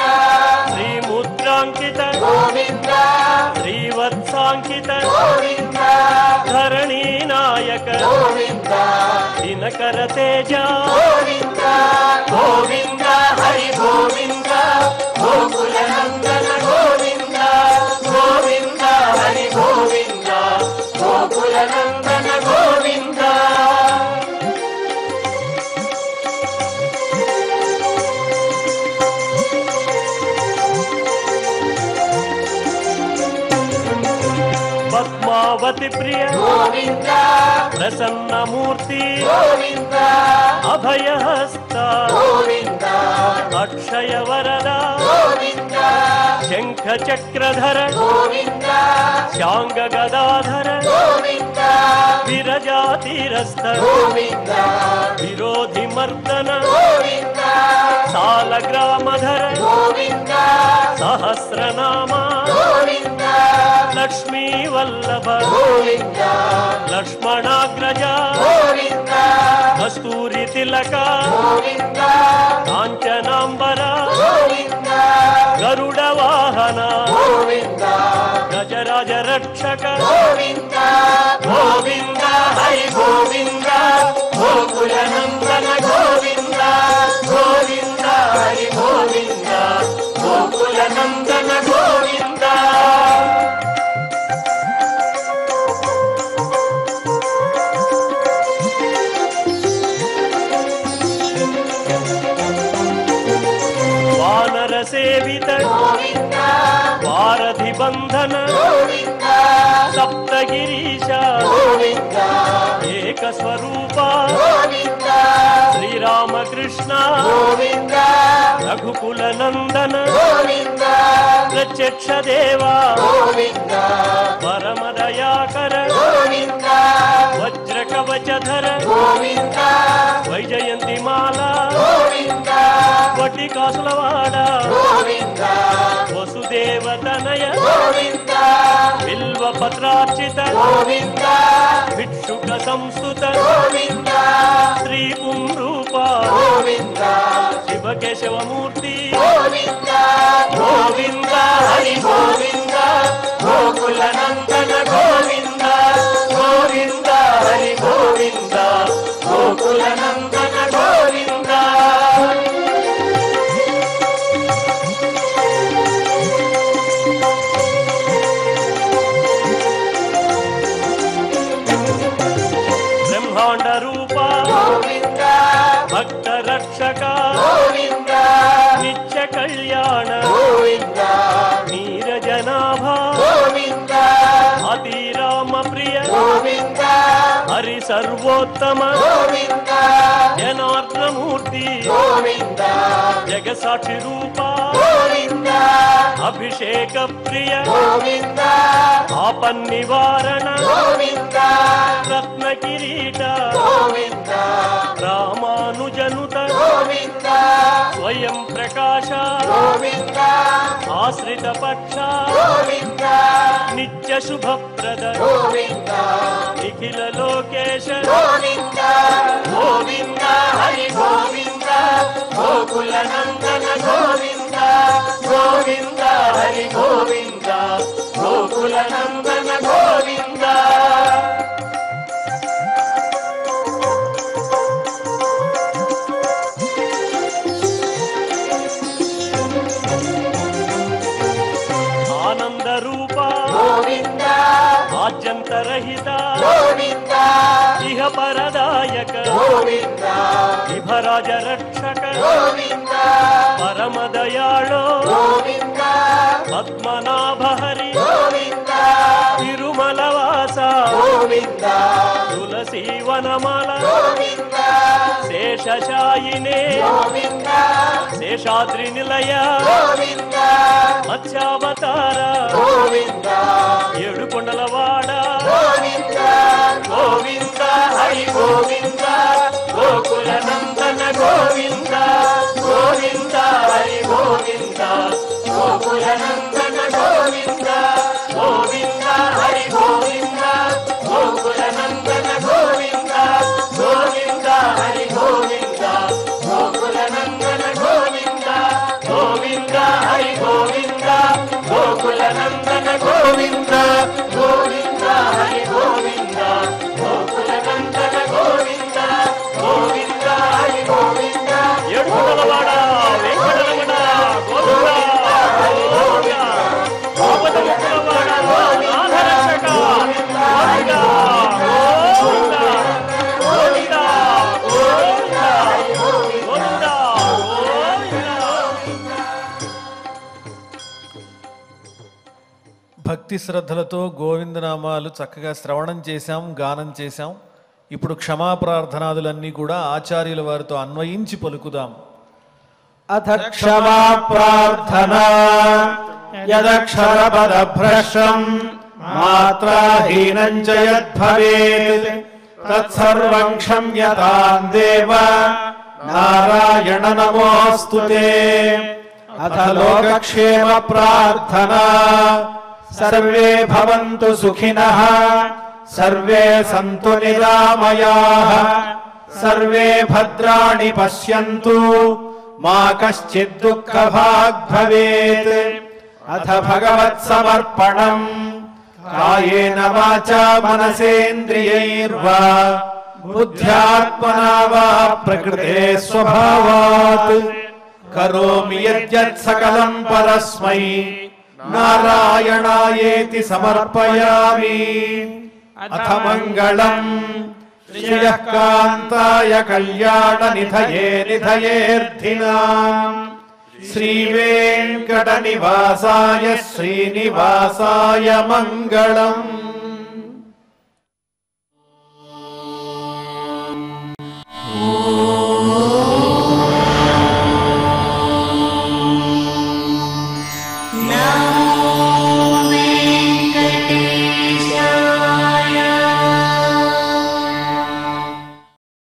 శ్రీముద్రాంకిత గోవింద శ్రీవత్సాంకిత గోవింద ధరణీ నాయక గోవింద దినకర తేజ గోవింద గోవింద హరి గోవింద గోకుల నందన గోవింద గోవింద హరి గోవింద గోకుల నందన గోవింద పద్మావతి ప్రియ గోవింద ప్రసన్నమూర్తి గోవింద అభయహస్త గోవింద అక్షయ వరద గోవింద శంఖ చక్రధర గోవింద శాంగ గదాధర గోవింద విరజాతిరస్థ గోవింద విరోధి మర్దన గోవింద సాలగ్రామధర గోవింద సహస్రనామ గోవింద లక్ష్మీ వల్లభ గోవింద లక్ష్మణాగ్రజ గోవింద కస్తూరి తిలక గోవింద కాంచనాంబర గోవింద గరుడ వాహన గోవింద గజరాజ రక్షక గోవింద గోవింద హరి గోవింద గోకుల నందన గోవింద గోవింద హరి గోవింద గోకుల నందన గోవింద వానర సేవిత గోవింద వారధి బంధన గోవింద సప్తగిరీశ గోవింద ఏక స్వరూప గోవింద శ్రీరామకృష్ణ గోవింద రఘుకుల నందన గోవింద ప్రత్యక్ష దేవా గోవింద పరమదయాకర గోవింద వజ్ర కవచధర గోవింద వైజయంతి మాల గోవింద వడ్డీ కాసులవాడ గోవింద వసుదేవతనయ గోవింద బిల్వ పత్రార్చిత గోవింద భిక్షుక సంస్థుత గోవింద శ్రీ పుంరూప గోవింద శివకేశవమూర్తి గోవింద గోవింద హరి గోవింద గోకుల నందన గోవింద గోవింద హరి గోవింద గోకుల నందన గోవింద బ్రహ్మాండ రూప గోవింద భక్త రక్షక గోవింద నిత్య కళ్యాణ గోవింద నీరజనాభ గోవింద అతిరామ ప్రియ గోవింద హరి సర్వోత్తమ గోవింద జనార్దనమూర్తి గోవింద జగసాక్షి రూప గోవింద అభిషేక ప్రియ గోవింద ఆపన్నివారణ గోవింద రత్న కిరీట గోవింద రామానుజనుత గోవింద స్వయం ప్రకాశ గోవింద ఆశ్రిత పక్ష గోవింద నిత్య శుభప్రద గోవింద నిఖిల లోకేశ గోవింద గోవింద హరి గోవింద గోకుల నందన గోవింద గోవింద హరి గోవింద గోకుల నందన గోవింద ఆనంద రూప గోవింద ఆద్యంతరహిత గోవింద ఇహ పరదాయక గోవింద విభరాజ రక్షక గోవింద పరమదయాళో గోవింద పద్మనాభ హరి గోవింద తిరుమలవాస గోవింద తులసీ వనమాల గోవింద శేషశాయినే గోవింద శేషాద్రి నిలయ గోవింద మత్స్యావతార గోవింద ఏడుకొండలవాడ గోవింద గోవింద హరి గోవింద గోకుల నందన గోవింద గోవింద హరి గోవింద గోకుల నందన గోవింద గోవింద హరి గోవింద గోకుల నందన గోవింద గోవింద హరి గోవింద గోకుల నందన గోవింద గోవింద హరి గోవింద గోకుల నందన గోవింద గోవింద హరి గోవింద గోకుల నందన గోవింద గోవింద హరి గోవింద ఏడుకొండలవాడ వెంకటరమణ గోవింద గోవింద గోపతముఖులవాడ నాథరక్షక గోవింద గోవింద గోవింద గోవింద గోవింద గోవింద భక్తి శ్రద్ధలతో గోవిందనామాలు చక్కగా శ్రవణం చేశాం, గానం చేశాం. ఇప్పుడు క్షమాప్రార్థనాదులన్నీ కూడా ఆచార్యుల వారితో అన్వయించి పలుకుదాం. అథ క్షమా ప్రార్థనా యదక్షరపదభ్రష్టం మాత్రాహీనం చ యద్భవేత్ తత్సర్వం క్షమ్యతాం దేవ నారాయణ నమోస్తుతే. అథ లోకక్షేమ ప్రార్థనా సర్వే భవంతు సుఖినః సర్వే సంతు నిరామయాః సర్వే భద్రాణి పశ్యంతు మా కశ్చిద్ దుఃఖభాగ్ భవేత్. అథ భగవత్ సమర్పణం కాయేన వాచా మనసేంద్రియైర్వా బుద్ధ్యాత్మనా వా ప్రకృతే స్వభావాత్ కరోమి యద్యత్ సకలం పరస్మై నారాయణాయేతి సమర్పయామి. అథ మంగళం శ్రియః కాంతాయ కళ్యాణ నిధయే నిధయేర్థినాం శ్రీ వెంకట నివాసాయ శ్రీనివాసాయ మంగళం.